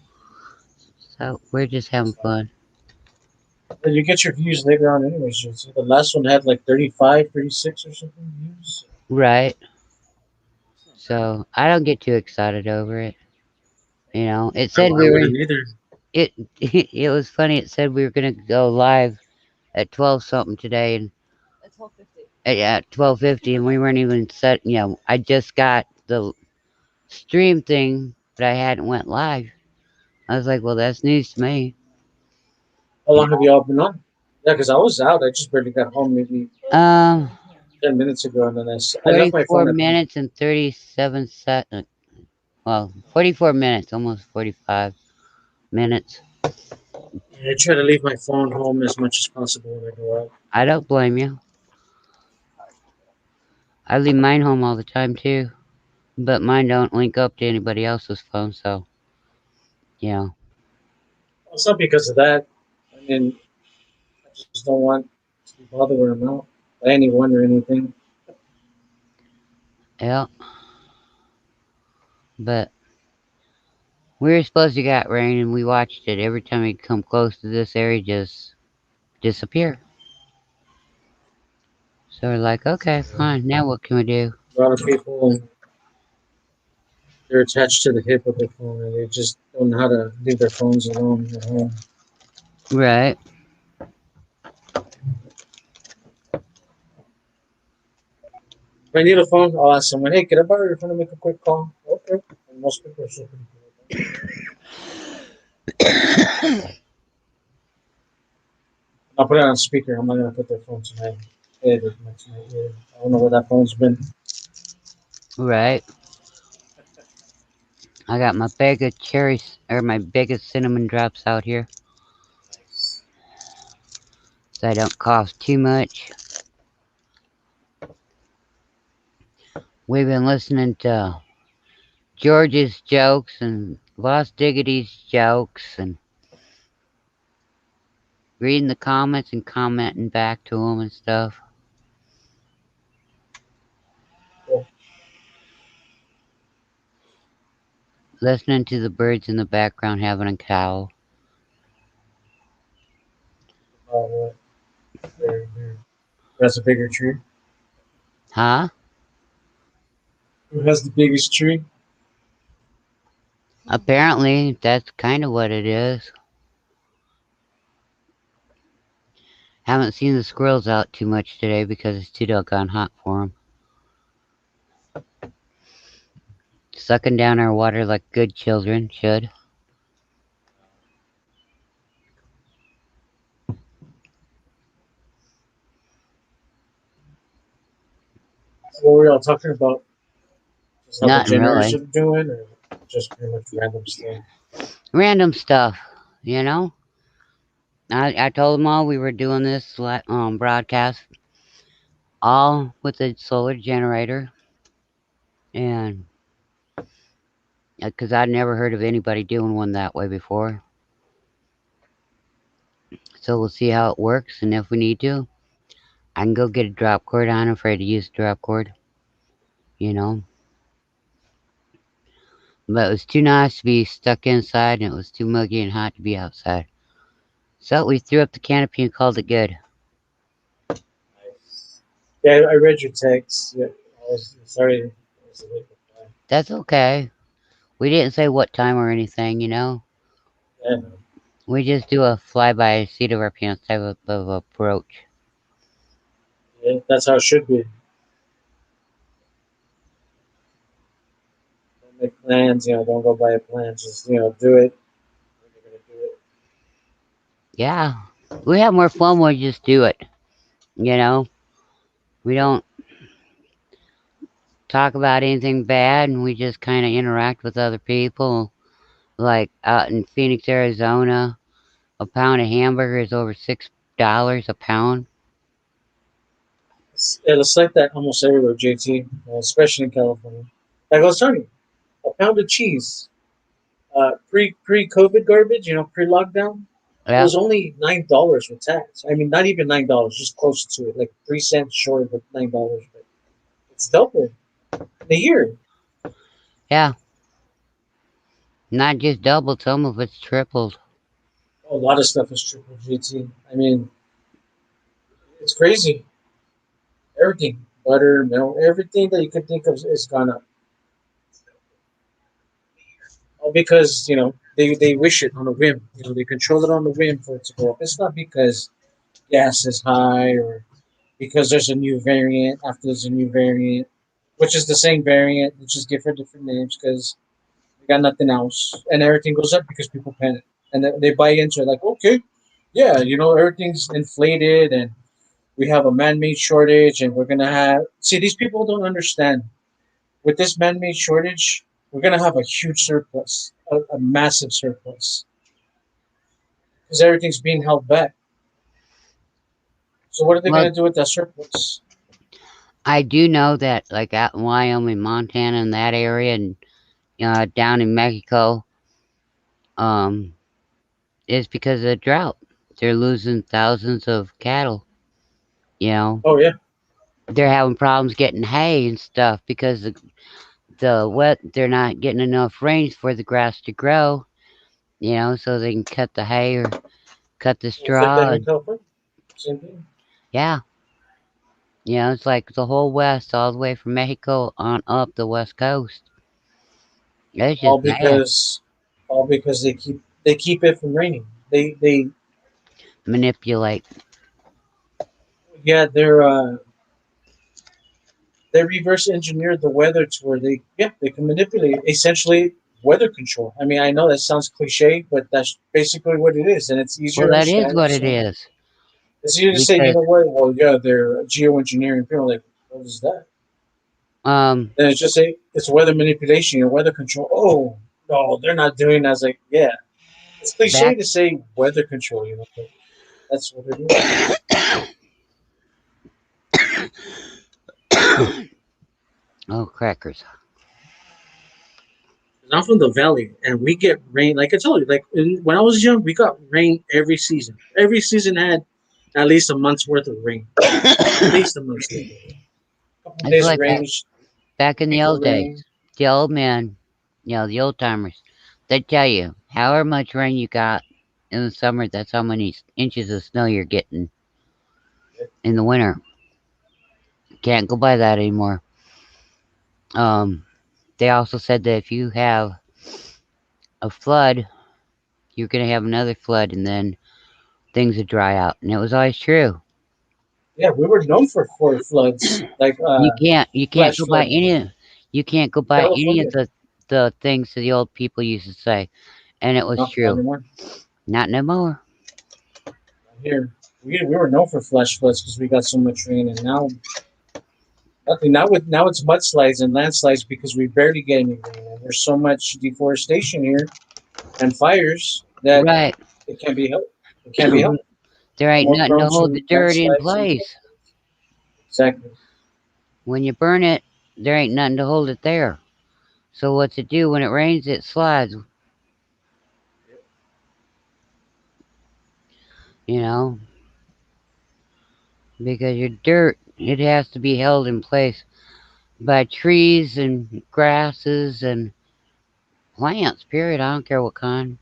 So we're just having fun. And you get your views later on, anyways. So the last one had like 35, 36 or something views. Right. So I don't get too excited over it. You know, it I, said I we were wouldn't either. it was funny. It said we were gonna go live at 12 something today, and At 12:50. at 12:50, and we weren't even set. You know, I just got the stream thing, but I hadn't went live. I was like, well, that's news to me. How long have you all been on? Yeah, because I was out. I just barely got home maybe Um, 10 minutes ago, and then I left my 44 phone at home. minutes and 37 seconds. Well, 44 minutes, almost 45 minutes. I try to leave my phone home as much as possible when I go out. I don't blame you. I leave mine home all the time too, but mine don't link up to anybody else's phone, so you know. It's not because of that. I mean, I just don't want to be bothered when I'm out by anyone or anything. Yeah, but we were supposed to get rain, and we watched it. Every time we come close to this area, just disappear. So we're like, okay, fine. Now what can we do? A lot of people, they're attached to the hip of their phone, and they just don't know how to leave their phones alone at home. Right. If I need a phone, I'll ask someone, "Hey, can I borrow your phone to make a quick call?" Okay. And most people are so pretty cool with that. I'll put it on speaker. I'm not gonna put their phone to my head or to my ear. I don't know where that phone's been. Right. I got my bag of cherries, or my bag of cinnamon drops out here, Nice. so I don't cough too much. We've been listening to George's jokes and Lost Diggity's jokes and reading the comments and commenting back to them and stuff. Cool. Listening to the birds in the background having a cow. What? Who has a bigger tree? Huh? Who has the biggest tree? Apparently, that's kind of what it is. Haven't seen the squirrels out too much today because it's too doggone hot for them. Sucking down our water like good children should. What were y'all talking about? Just how the Nothing generators really. are doing, or just pretty much random stuff? Random stuff, you know? I told them all we were doing this broadcast all with a solar generator, and because I'd never heard of anybody doing one that way before. So we'll see how it works, and if we need to, I can go get a drop cord. I'm afraid to use a drop cord, you know. But it was too nice to be stuck inside, and it was too muggy and hot to be outside. So we threw up the canopy and called it good. Nice. Yeah, I read your text. Yeah, I was sorry. I was a late reply. That's okay. We didn't say what time or anything, you know. Yeah, no. We just do a fly-by seat of our pants type of approach. Yeah, that's how it should be. Don't make plans. Don't go by a plan. Just do it when you're gonna do it. Yeah, we have more fun when we just do it, you know. We don't talk about anything bad, and we just kind of interact with other people. Like out in Phoenix, Arizona, a pound of hamburger is over $6 a pound. It's like that almost everywhere, JT, especially in California. Like I was telling you, a pound of cheese, pre COVID garbage, pre lockdown, it Yeah, was only $9 with tax. I mean, not even $9, just close to it, like 3 cents short of $9. But it's double in a year. yeah, not just doubled, some of it's tripled. A lot of stuff is triple GT. I mean, it's crazy. Everything, butter, milk, everything that you could think of is gone up. All because they wish it on a whim. They control it on the whim for it to go up. It's not because gas is high or because there's a new variant after there's a new variant, which is the same variant, it's just different names because we got nothing else, and everything goes up because people panic and they buy into it. Like, okay, yeah, everything's inflated and we have a man-made shortage, and we're gonna have. See, these people don't understand. With this man-made shortage, we're gonna have a huge surplus, a massive surplus, because everything's being held back. So what are they Well, gonna do with that surplus? I do know that, like out in Wyoming, Montana, and that area, and down in Mexico, um, it's because of the drought. They're losing thousands of cattle, you know. Oh yeah, they're having problems getting hay and stuff because the wet they're not getting enough rain for the grass to grow. So they can cut the hay or cut the It's like that straw. here in And California. Same thing. yeah, it's like the whole west, all the way from Mexico on up the west coast. It's All just bad. because all because they keep it from raining. They Manipulate. yeah, they reverse engineered the weather to where they can manipulate essentially weather control. I mean, I know that sounds cliche, but that's basically what it is, and it's easier Well, to that is understand. what it So is. it's easier to say, you Because know what? Well, yeah, they're geoengineering. People are like, what is that? um, Then it's just say it's weather manipulation or weather control. Oh no, they're not doing that. I was like, yeah, it's cliche back. to say weather control, but that's what they're doing. Oh, crackers. 'Cause I'm from the valley, and we get rain. Like I told you, like when I was young, we got rain every season. Every season had at least a month's worth of rain. At least a month's worth of rain. A couple of It's days of like rain, back in the week of old days. rain. The old men, the old timers, they tell you however much rain you got in the summer, that's how many inches of snow you're getting in the winter. Can't go by that anymore. Um, they also said that if you have a flood, you're gonna have another flood, and then things would dry out. And it was always true. Yeah, we were known for floods, like You can't flash go by flooding in any of California. the things that the old people used to say, and it was No, not true. anymore. Not no more. Here, we were known for flash floods because we got so much rain, and now nothing. Now it's mudslides and landslides because we barely get any rain, and there's so much deforestation here and fires that Right. it can't be helped. It can't be helped. There We're ain't more nothing prone to hold the to dirt in landslides and place. exactly. When you burn it, there ain't nothing to hold it there. So what's it do when it rains? It slides. You know, because your dirt, it has to be held in place by trees and grasses and plants. Period. I don't care what kind.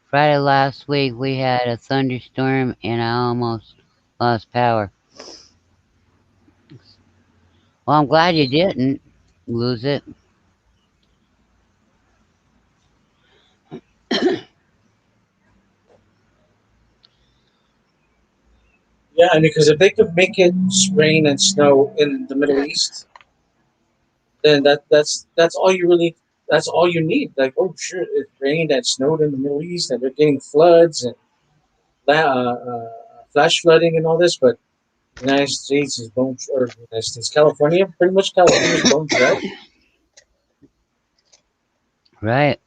Friday last week we had a thunderstorm and I almost lost power. Well, I'm glad you didn't lose it. Yeah, and because if they could make it rain and snow in the Middle East, then that's all you really that's all you need. Like, oh sure, it rained and snowed in the Middle East, and they're getting floods and flash flooding and all this, but the United States is bone or United States, California, pretty much California's bone dry. Right.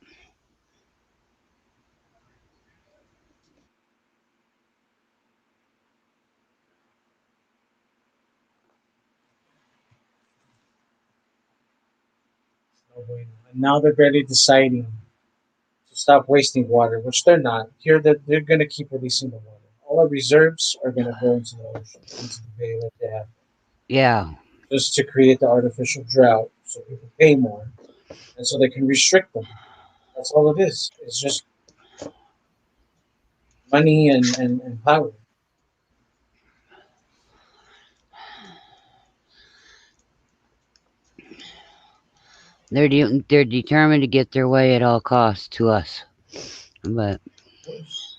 And now they're barely deciding to stop wasting water, which they're not. Here, they're going to keep releasing the water. All our reserves are going to go into the ocean, into the bay that they have, Yeah. just to create the artificial drought, so people pay more, and so they can restrict them. That's all it is. It's just money and power. They're determined to get their way at all costs to us. But Of course.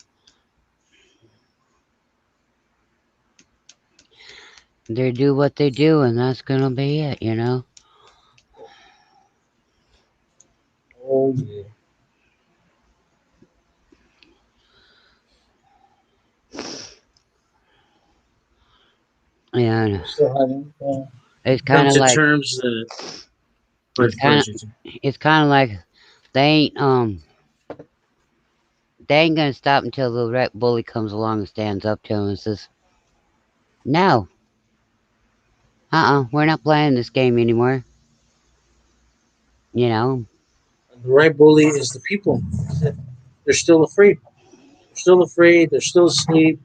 they do what they do, and that's gonna be it. Oh yeah. And We're still having it's come kind of to like terms. it's Go kind ahead, of JT. it's kind of like they ain't they ain't gonna stop until the red bully comes along and stands up to him and says, "No, we're not playing this game anymore." You know, And the right bully is the people. They're still afraid. They're still afraid. They're still asleep.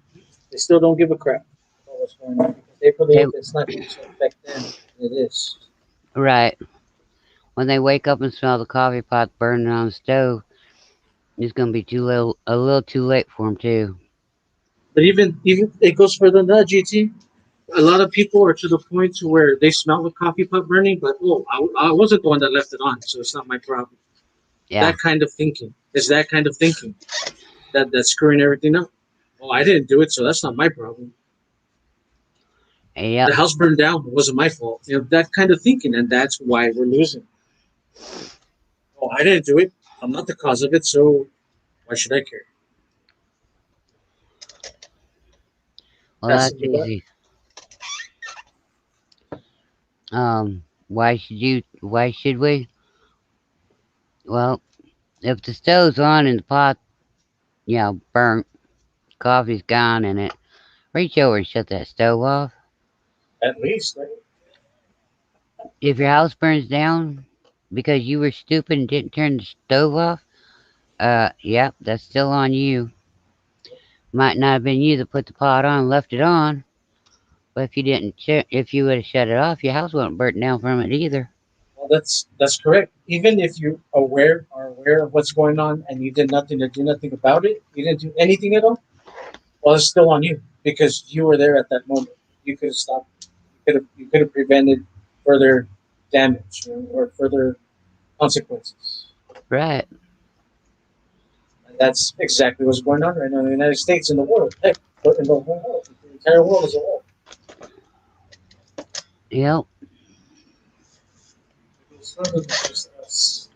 They still don't give a crap about what's going on. They They believe it's not going to affect them. It is. right. When they wake up and smell the coffee pot burning on the stove, it's gonna be a little too late for them too. But even it goes further than that, GT. A lot of people are to the point to where they smell the coffee pot burning, but oh, I wasn't the one that left it on, so it's not my problem. Yeah. That kind of thinking is that kind of thinking that's screwing everything up. Oh, I didn't do it, so that's not my problem. Yep. The house burned down; it wasn't my fault. That kind of thinking, and that's why we're losing. Oh, I didn't do it. I'm not the cause of it, so why should I care? Well, That's that's simple. That. easy. Why should we? Well, if the stove's on and the pot, burnt, coffee's gone in it, reach over and shut that stove off. At least, right? If your house burns down because you were stupid and didn't turn the stove off, yep, that's still on you. Might not have been you that put the pot on and left it on, but if you would have shut it off, your house wouldn't burn down from it either. Well, that's correct. Even if you are aware of what's going on and you did nothing to do nothing about it, you didn't do anything at all. Well, it's still on you because you were there at that moment. You could have stopped. You could have prevented further damage or further consequences. Right. And that's exactly what's going on right now in the United States and the world. Heck, in the whole world, the entire world as a whole. Yep. It's not just us.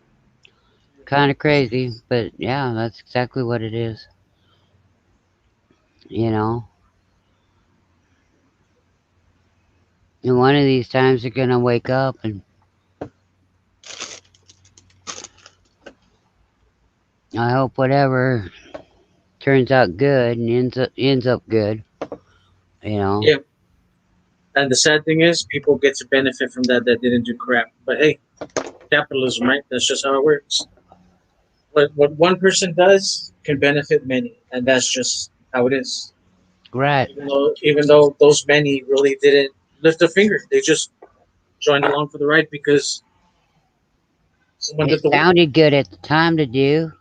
Kind of crazy, but yeah, that's exactly what it is. You know, and one of these times they're gonna wake up, and I hope whatever turns out good and ends up good. You know. Yeah, and the sad thing is, people get to benefit from that didn't do crap. But hey, capitalism, right? That's just how it works. What one person does can benefit many, and that's just how it is. Right. Even though those many really didn't lift a finger, they just joined along for the ride because someone It did the work. sounded good at the time to do.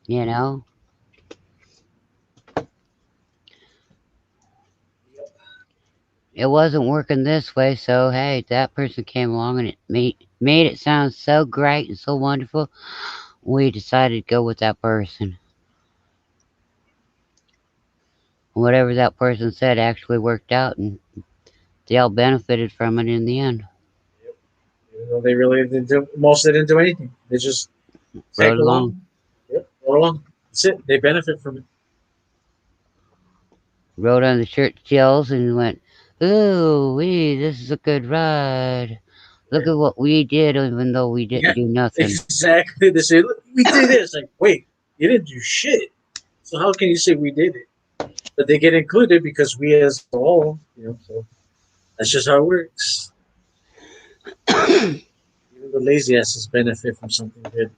You know. It wasn't working this way, so hey, that person came along and it made it sound so great and so wonderful. We decided to go with that person. Whatever that person said actually worked out, and they all benefited from it in the end. Even though they really didn't do most, they didn't do anything. They just Rode tagged along, along. Yep, rode along. That's it. They benefit from it. rode on the church chills, and went, "Ooh, this is a good ride. Look at what we did, even though we didn't Yeah, do nothing." exactly. They say, "Look, we did this." Like, wait, you didn't do shit. So how can you say we did it? But they get included because we as a whole, so that's just how it works. Even the lazy asses benefit from something good.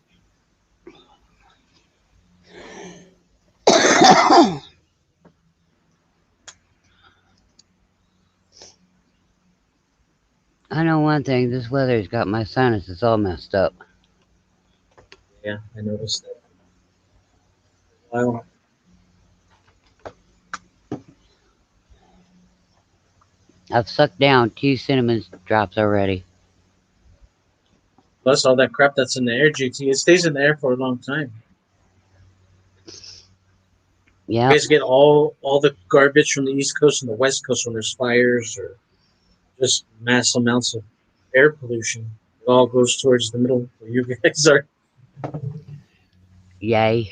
I know one thing: this weather's got my sinuses all messed up. Yeah, I noticed that. Well, I've sucked down 2 cinnamon drops already. plus all that crap that's in the air, GT, it stays in the air for a long time. You Yep. guys get all the garbage from the East Coast and the West Coast when there's fires or just mass amounts of air pollution. It all goes towards the middle where you guys are. Yay.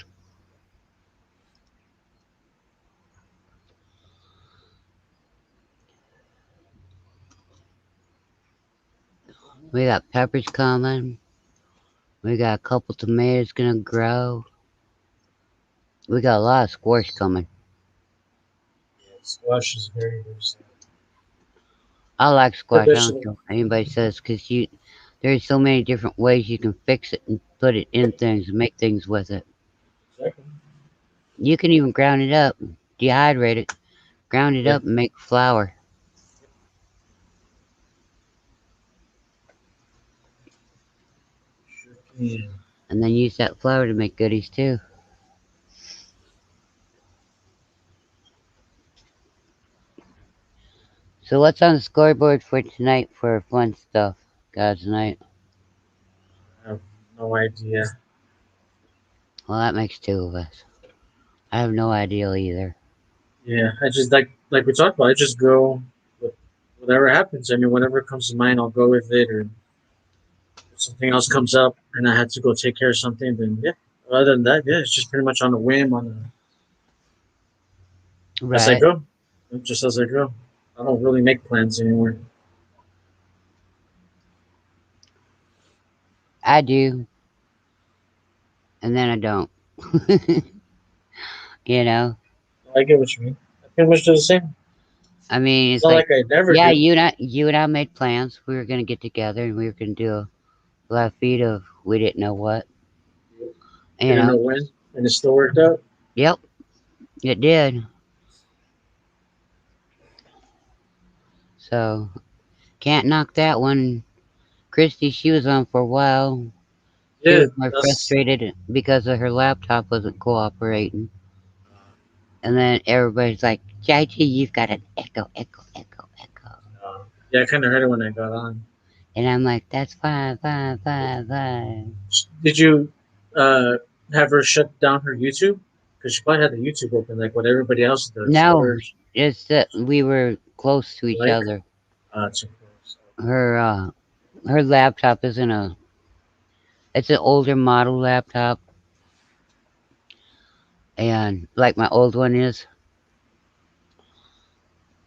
We got peppers coming. We got a couple tomatoes gonna grow. We got a lot of squash coming. Yeah, squash is very, very sad. I like The squash. I don't vegetable. care what anybody says, because there's so many different ways you can fix it and put it in things and make things with it. Exactly. You can even ground it up, dehydrate it, Ground it Yeah. up and make flour. Sure can. And then use that flour to make goodies too. So what's on the scoreboard for tonight for fun stuff, God's night? I have no idea. Well, that makes two of us. I have no idea either. Yeah, I just like we talked about. I just go with whatever happens. I mean, whatever comes to mind, I'll go with it. Or if something else comes up and I had to go take care of something, then yeah. Other than that, yeah, it's just pretty much on a whim, as I Right. go, just as I go. I don't really make plans anymore. I do, and then I don't. You know? I get what you mean. I pretty much do the same. I mean, It's it's not like, like I never yeah, do. you and I made plans. We were gonna get together and we were gonna do a live feed of we didn't know what. You Didn't know? know when, and it still worked out. Yep, it did. So can't knock that one. Christy, she was on for a while. She Yeah, was more that's frustrated because of her laptop wasn't cooperating. And then everybody's like, Jaichi, you've got an echo, echo, echo, echo. yeah. I kind of heard it when I got on. And I'm like, that's fine, fine, fine, fine. Did you uh, have her shut down her YouTube? Because she probably had the YouTube open like what everybody else does. No, Or it's that we were close to each like, other. it's of course. Her her laptop isn't a it's an older model laptop, and like my old one is,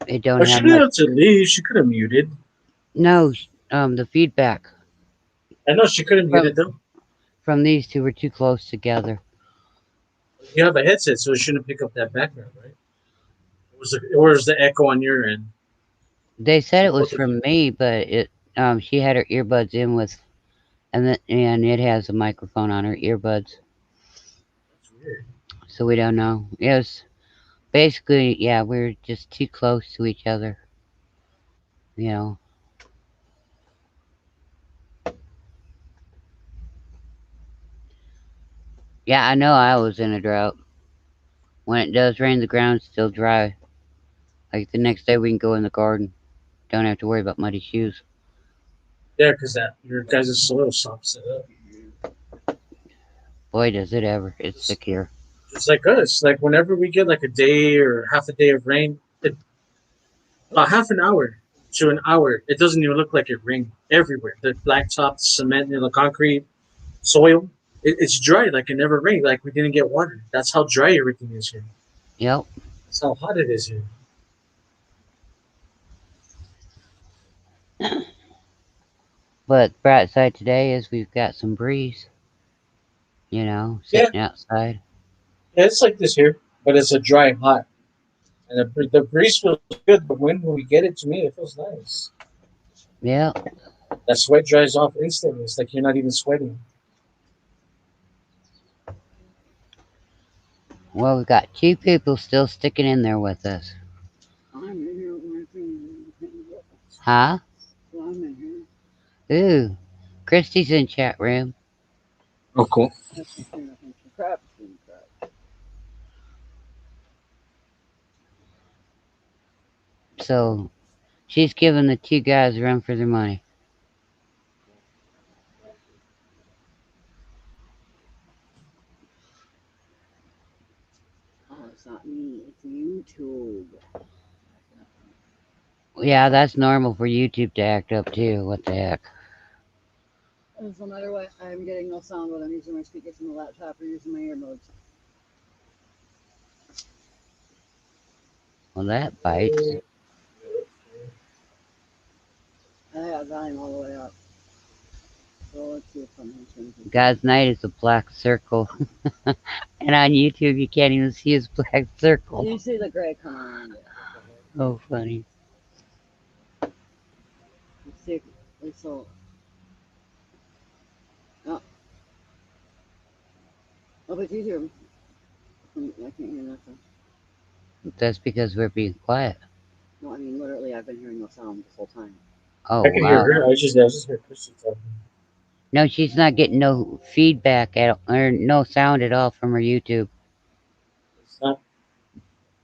it don't But she have didn't much. have to leave. She could have muted. No, the feedback I know she could have from muted them. these two were too close together. You have a headset, so it shouldn't pick up that background, right? Or was the echo on your end? They said For it was both of you. from me, but it she had her earbuds in with, and it has a microphone on her earbuds, That's weird. so we don't know. It was basically, yeah, we were just too close to each other, you know. Yeah, I know I was in a drought. When it does rain, the ground's still dry. Like the next day, we can go in the garden. Don't have to worry about muddy shoes. Yeah, because that your guys' soil soft set up. Boy, does it ever. It's Just, sick here. just like us. Like whenever we get like a day or half a day of rain, about half an hour to an hour, it doesn't even look like it rained everywhere. The blacktop, the cement, the concrete, soil, it's dry like it never rained. Like we didn't get water. That's how dry everything is here. Yep. That's how hot it is here. But the bright side today is we've got some breeze, Yeah, sitting outside. yeah, it's like this here, but it's a dry hot. And the breeze feels good. The wind, when we get it, to me, it feels nice. Yep. That sweat dries off instantly. It's like you're not even sweating. Well, we've got two people still sticking in there with us. I'm in here Huh? I'm in Ooh. Christy's in chat room. Oh, cool. here. Crap. So she's giving the two guys a run for their money. Oh, it's not me. It's YouTube. Yeah, that's normal for YouTube to act up too. What the heck? And so no matter what, I'm getting no sound when I'm using my speakers from the laptop or using my earbuds. Well, that bites. I have volume all the way up. So let's see if I'm changing. God's night is a black circle. And on YouTube, you can't even see his black circle. You see the gray coming around it. Oh, funny. Let's see if it's so. Oh, oh, but you hear. I can't hear nothing. That's because we're being quiet. No, I mean literally, I've been hearing no sound this whole time. Oh I can hear wow. her. I just heard Christy talking. No, she's not getting no feedback at or no sound at all from her YouTube. It's not.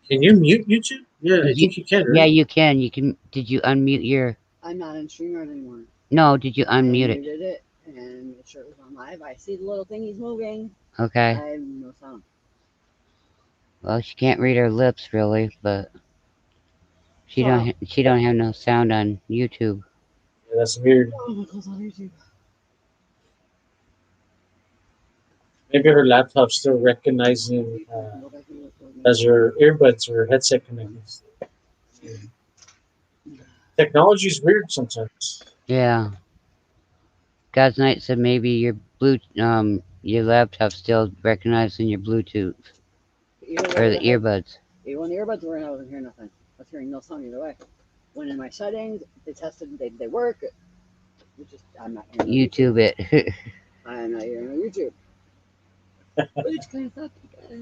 Can you mute YouTube? Yeah, I You, think you can, yeah, right? you can. You can. Did you unmute your? I'm not in StreamYard anymore. No, did you I unmute it? muted it and it sure was on live. I see the little thingies moving. Okay. I have no sound. Well, she can't read her lips really, but she Well, don't have no sound on YouTube. Yeah, that's weird. oh, it goes on YouTube. Maybe her laptop's still recognizing Go back and look for it. as her earbuds or headset connected. Technology is weird sometimes. Yeah. God's Night said maybe your laptop still recognizing your Bluetooth Either or way, the earbuds. even when the earbuds were in, I wasn't hearing nothing. I was hearing no sound either way. When in my settings, they tested, they work. I'm not hearing no YouTube. YouTube it. I'm not hearing no YouTube. Which kind of sucks, guys.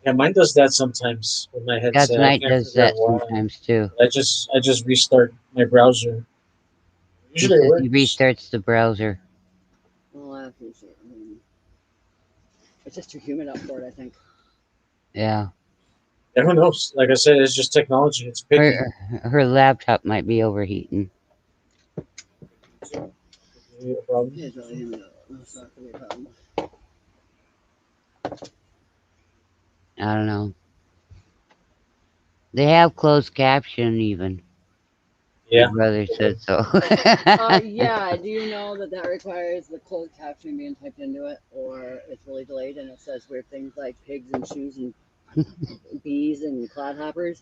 Yeah, mine does that sometimes with my God's headset. I Night can't does figure out that why. sometimes too. I just restart my browser. He Usually it says he works. restarts the browser. Well, I appreciate it. It's just too humid out for it, I think. Yeah. Yeah, who knows? Like I said, it's just technology. It's picky. Her laptop might be overheating. Maybe a problem. It's really humid out. That's not gonna be a problem. I don't know. They have closed caption even. Yeah. Your brother said so. Yeah. Do you know that requires the closed captioning being typed into it, or it's really delayed and it says weird things like pigs and shoes and bees and clodhoppers?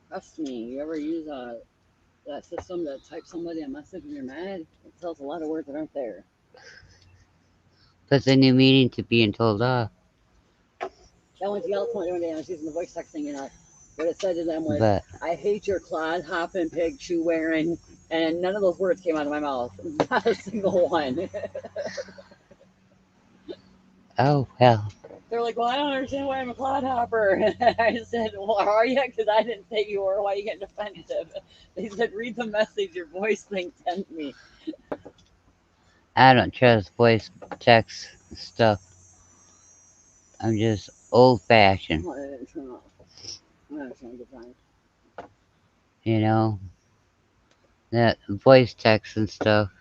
Trust me. You ever use that system that types somebody a message when you're mad? It tells a lot of words that aren't there. Puts a new meaning to being told off. That went to Yelp one day. I was using the voice texting, and what it said to them was, But "I hate your clod hopping, pig shoe wearing," and none of those words came out of my mouth. Not a single one. oh well. They're like, "Well, I don't understand why I'm a clod hopper." I said, "Well, are you? Because I didn't say you were. Why are you getting defensive?" They said, "Read the message your voice thing sent me." I don't trust voice text stuff. I'm just old fashioned. Well, I didn't turn off. I'm not trying to find. You know? That voice text and stuff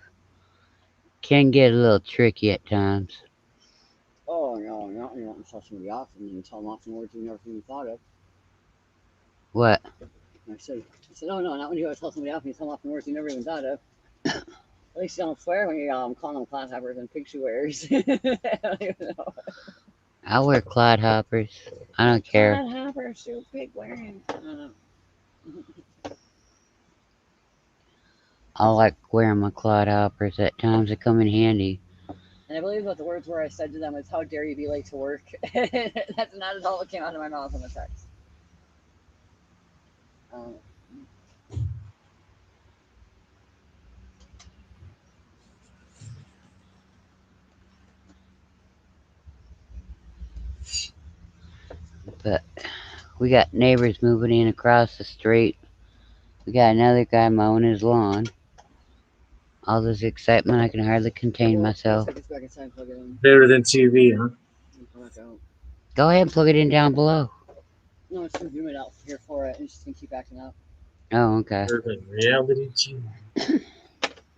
can get a little tricky at times. Oh no, not when you want to tell somebody off and then tell them off in words you never even thought of. What? I said, oh no, not when you want to tell somebody off and you tell them off in words you never even thought of. At least you don't swear when you're calling them clodhoppers and pig shoe wearers. I don't even know. I wear clodhoppers. I don't care. Clodhopper, shoe pig wearing. I don't know. I like wearing my clodhoppers. At times they come in handy. And I believe what the words were I said to them was, "How dare you be late to work?" That's not at all what came out of my mouth in the text. Um, But we got neighbors moving in across the street. We got another guy mowing his lawn. All this excitement, I can hardly contain myself. Let's go back inside and plug it in. Better than TV, huh? Come back out. Go ahead and plug it in down below. No, it's too humid out here for it. It's just gonna keep acting up. Oh, okay. Better than reality TV.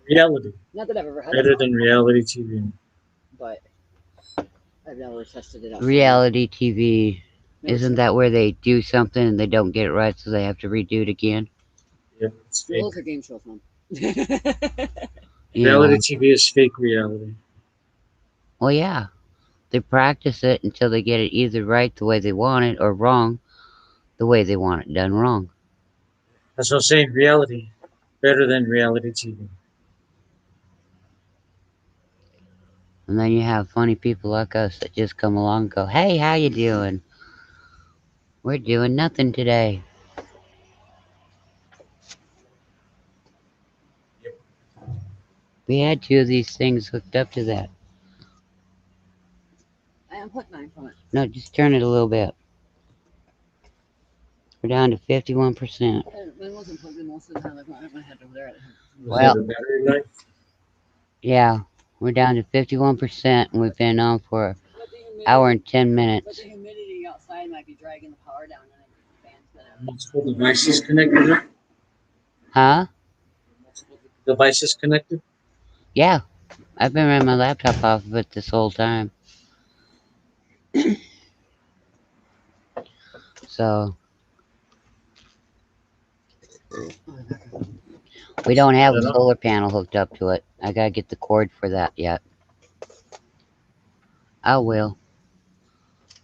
Reality. Not that I've ever had Better it, than reality TV. but I've never tested it out. Reality TV. Never Isn't that where they do something and they don't get it right, so they have to redo it again? Yep, it's Well, fake. those are game shows, man. You Reality know. TV is fake reality. Well, yeah. They practice it until they get it either right the way they want it or wrong the way they want it done wrong. That's what I'm saying. Reality. Better than reality TV. And then you have funny people like us that just come along and go, "Hey, how you doing? We're doing nothing today." Yep. We had two of these things hooked up to that. I unplugged mine from it. No, just turn it a little bit. We're down to 51%. It wasn't plugged in most of the time. I had my head over there. Was Well, that the battery life? yeah, we're down to 51%, and we've been on for an hour and 10 But minutes. the humidity outside might be dragging the power down, and the fans that have. Multiple devices connected. Right? Huh? Multiple devices connected. Yeah, I've been running my laptop off of it this whole time. So, we don't have a Shut up. solar panel hooked up to it. I gotta get the cord for that yet. I will.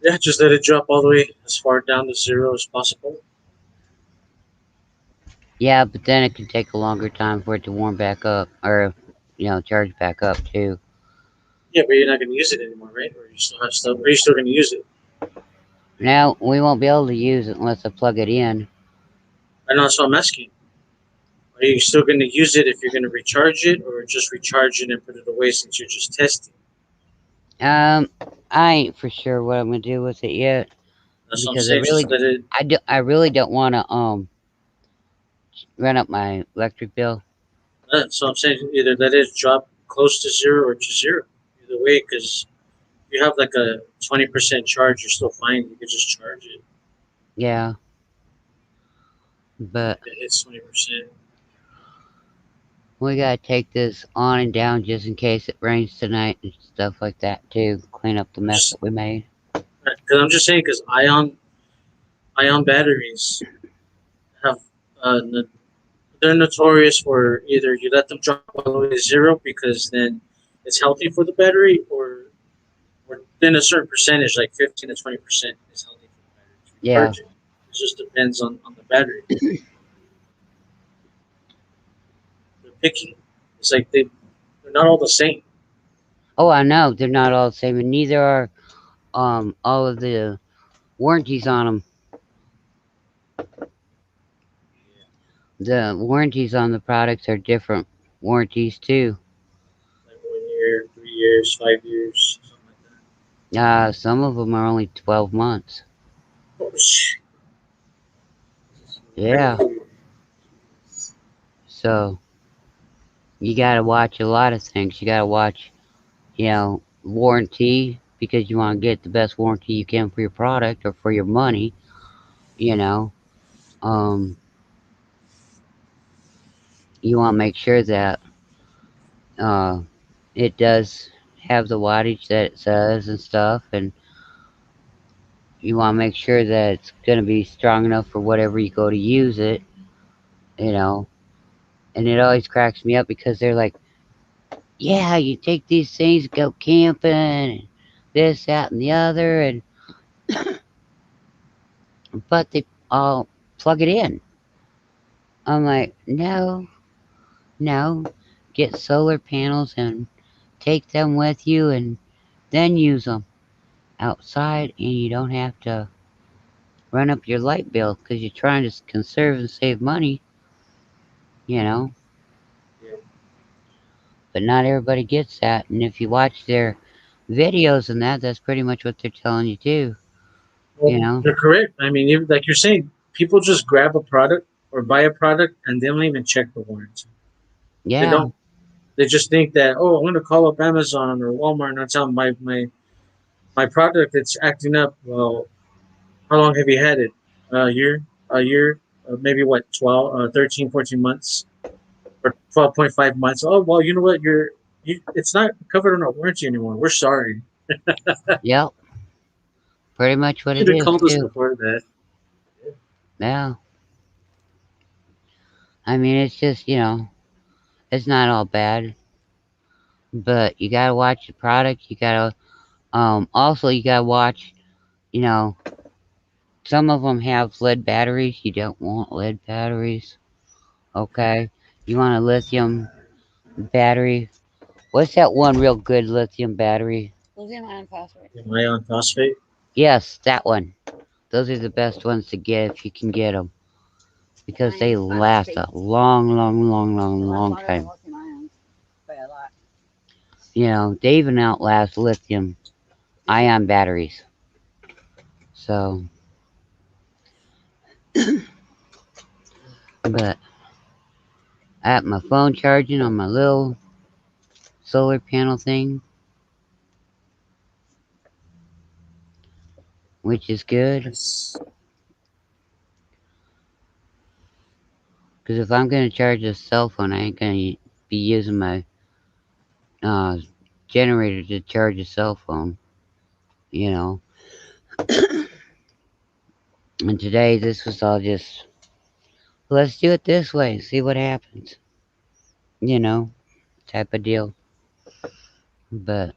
Yeah, just let it drop all the way as far down to zero as possible. Yeah, but then it can take a longer time for it to warm back up, or, charge back up too. Yeah, but you're not going to use it anymore, right? Or you still have stuff. Or you're still going to use it. Now, we won't be able to use it unless I plug it in. I know, so I'm asking. Are you still going to use it if you're going to recharge it, or just recharge it and put it away since you're just testing? I ain't for sure what I'm gonna do with it yet That's what I'm because saying. Just let it. I really don't want to run up my electric bill. So I'm saying either let it drop close to zero or to zero. Either way, because you have like a 20% charge, you're still fine. You can just charge it Yeah, but if it hits 20%. we gotta take this on and down just in case it rains tonight and stuff like that too. Clean up the mess Just that we made. because I'm just saying because ion batteries have they're notorious for either you let them drop all the way to zero because then it's healthy for the battery, or then a certain percentage, like 15 to 20%, is healthy for the battery to Yeah. recharge it. It just depends on the battery. They're picky. It's like they're not all the same. Oh, I know they're not all the same, and neither are all of the warranties on them. The warranties on the products are different warranties too. Like 1 year, 3 years, 5 years, something like Some of them are only 12 months. that. Oh shit! Yeah. So you gotta watch a lot of things. You gotta watch, warranty because you want to get the best warranty you can for your product or for your money. You know, um, you want to make sure that uh, it does have the wattage that it says and stuff, and you want to make sure that it's gonna be strong enough for whatever you go to use it. You know, and it always cracks me up because they're like, "Yeah, you take these things, go camping, and this, that, and the other," and but they all plug it in. I'm like, no, no, get solar panels and take them with you and then use them outside, and you don't have to run up your light bill because you're trying to conserve and save money, you know. Yeah. But not everybody gets that, and if you watch their videos and that's pretty much what they're telling you too, Well, you know. you're correct. I mean, like you're saying, people just grab a product or buy a product and they don't even check the warranty. They Yeah, don't. They just think that, oh, I'm going to call up Amazon or Walmart and tell them my product it's acting up. Well, how long have you had it? A year, maybe what, 12, 13, 14 months, or 12.5 months. Oh, well, you know what? It's not covered on our warranty anymore. We're sorry. yep, pretty much what You it should have is called us too. before that. Yeah, I mean, it's just, it's not all bad, but you gotta watch the product. You gotta, also you gotta watch, you know, some of them have lead batteries. You don't want lead batteries. Okay, you want a lithium battery. What's that one real good lithium battery? Lithium ion phosphate. Am I on phosphate? Yes, that one. Those are the best ones to get if you can get them because they Iron last a phosphate. long, long, long, long, long Longer than time. lithium ions by a lot. They even outlast lithium ion batteries. So, But I have my phone charging on my little solar panel thing, which is good. Nice. Because if I'm going to charge a cell phone, I ain't going to be using my uh, generator to charge a cell phone, you know. And today, this was all just, let's do it this way, see what happens, you know, type of deal. But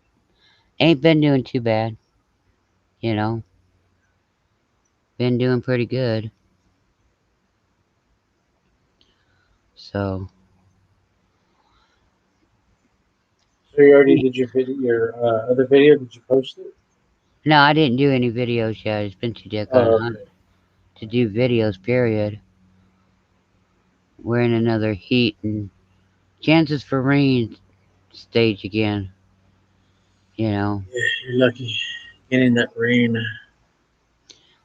ain't been doing too bad, you know. Been doing pretty good. So, So you already did your video, your other video? Did you post it? no, I didn't do any videos yet. It's been too dick on Oh, hunt okay. to do videos, period. We're in another heat and chances for rain stage again, you know. Yeah, you're lucky getting that rain.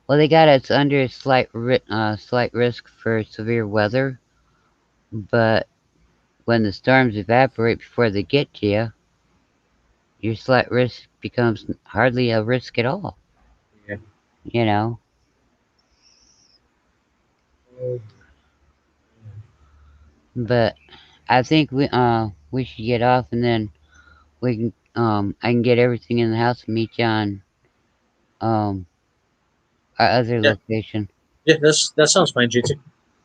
Well, they got us under a slight risk for severe weather, but when the storms evaporate before they get to you, your slight risk becomes hardly a risk at all, Yeah. you know. Oh, But I think we should get off and then we can I can get everything in the house and meet you on our other yeah, location. yeah. That sounds fine, JT.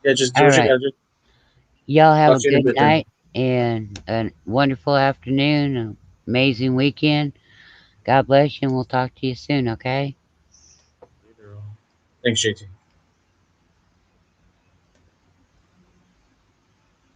Yeah, just do All what you right. gotta do. Y'all have Talk a to you in a good bit then. night and a wonderful afternoon, an amazing weekend. God bless you, and we'll talk to you soon, okay? Thanks, JT.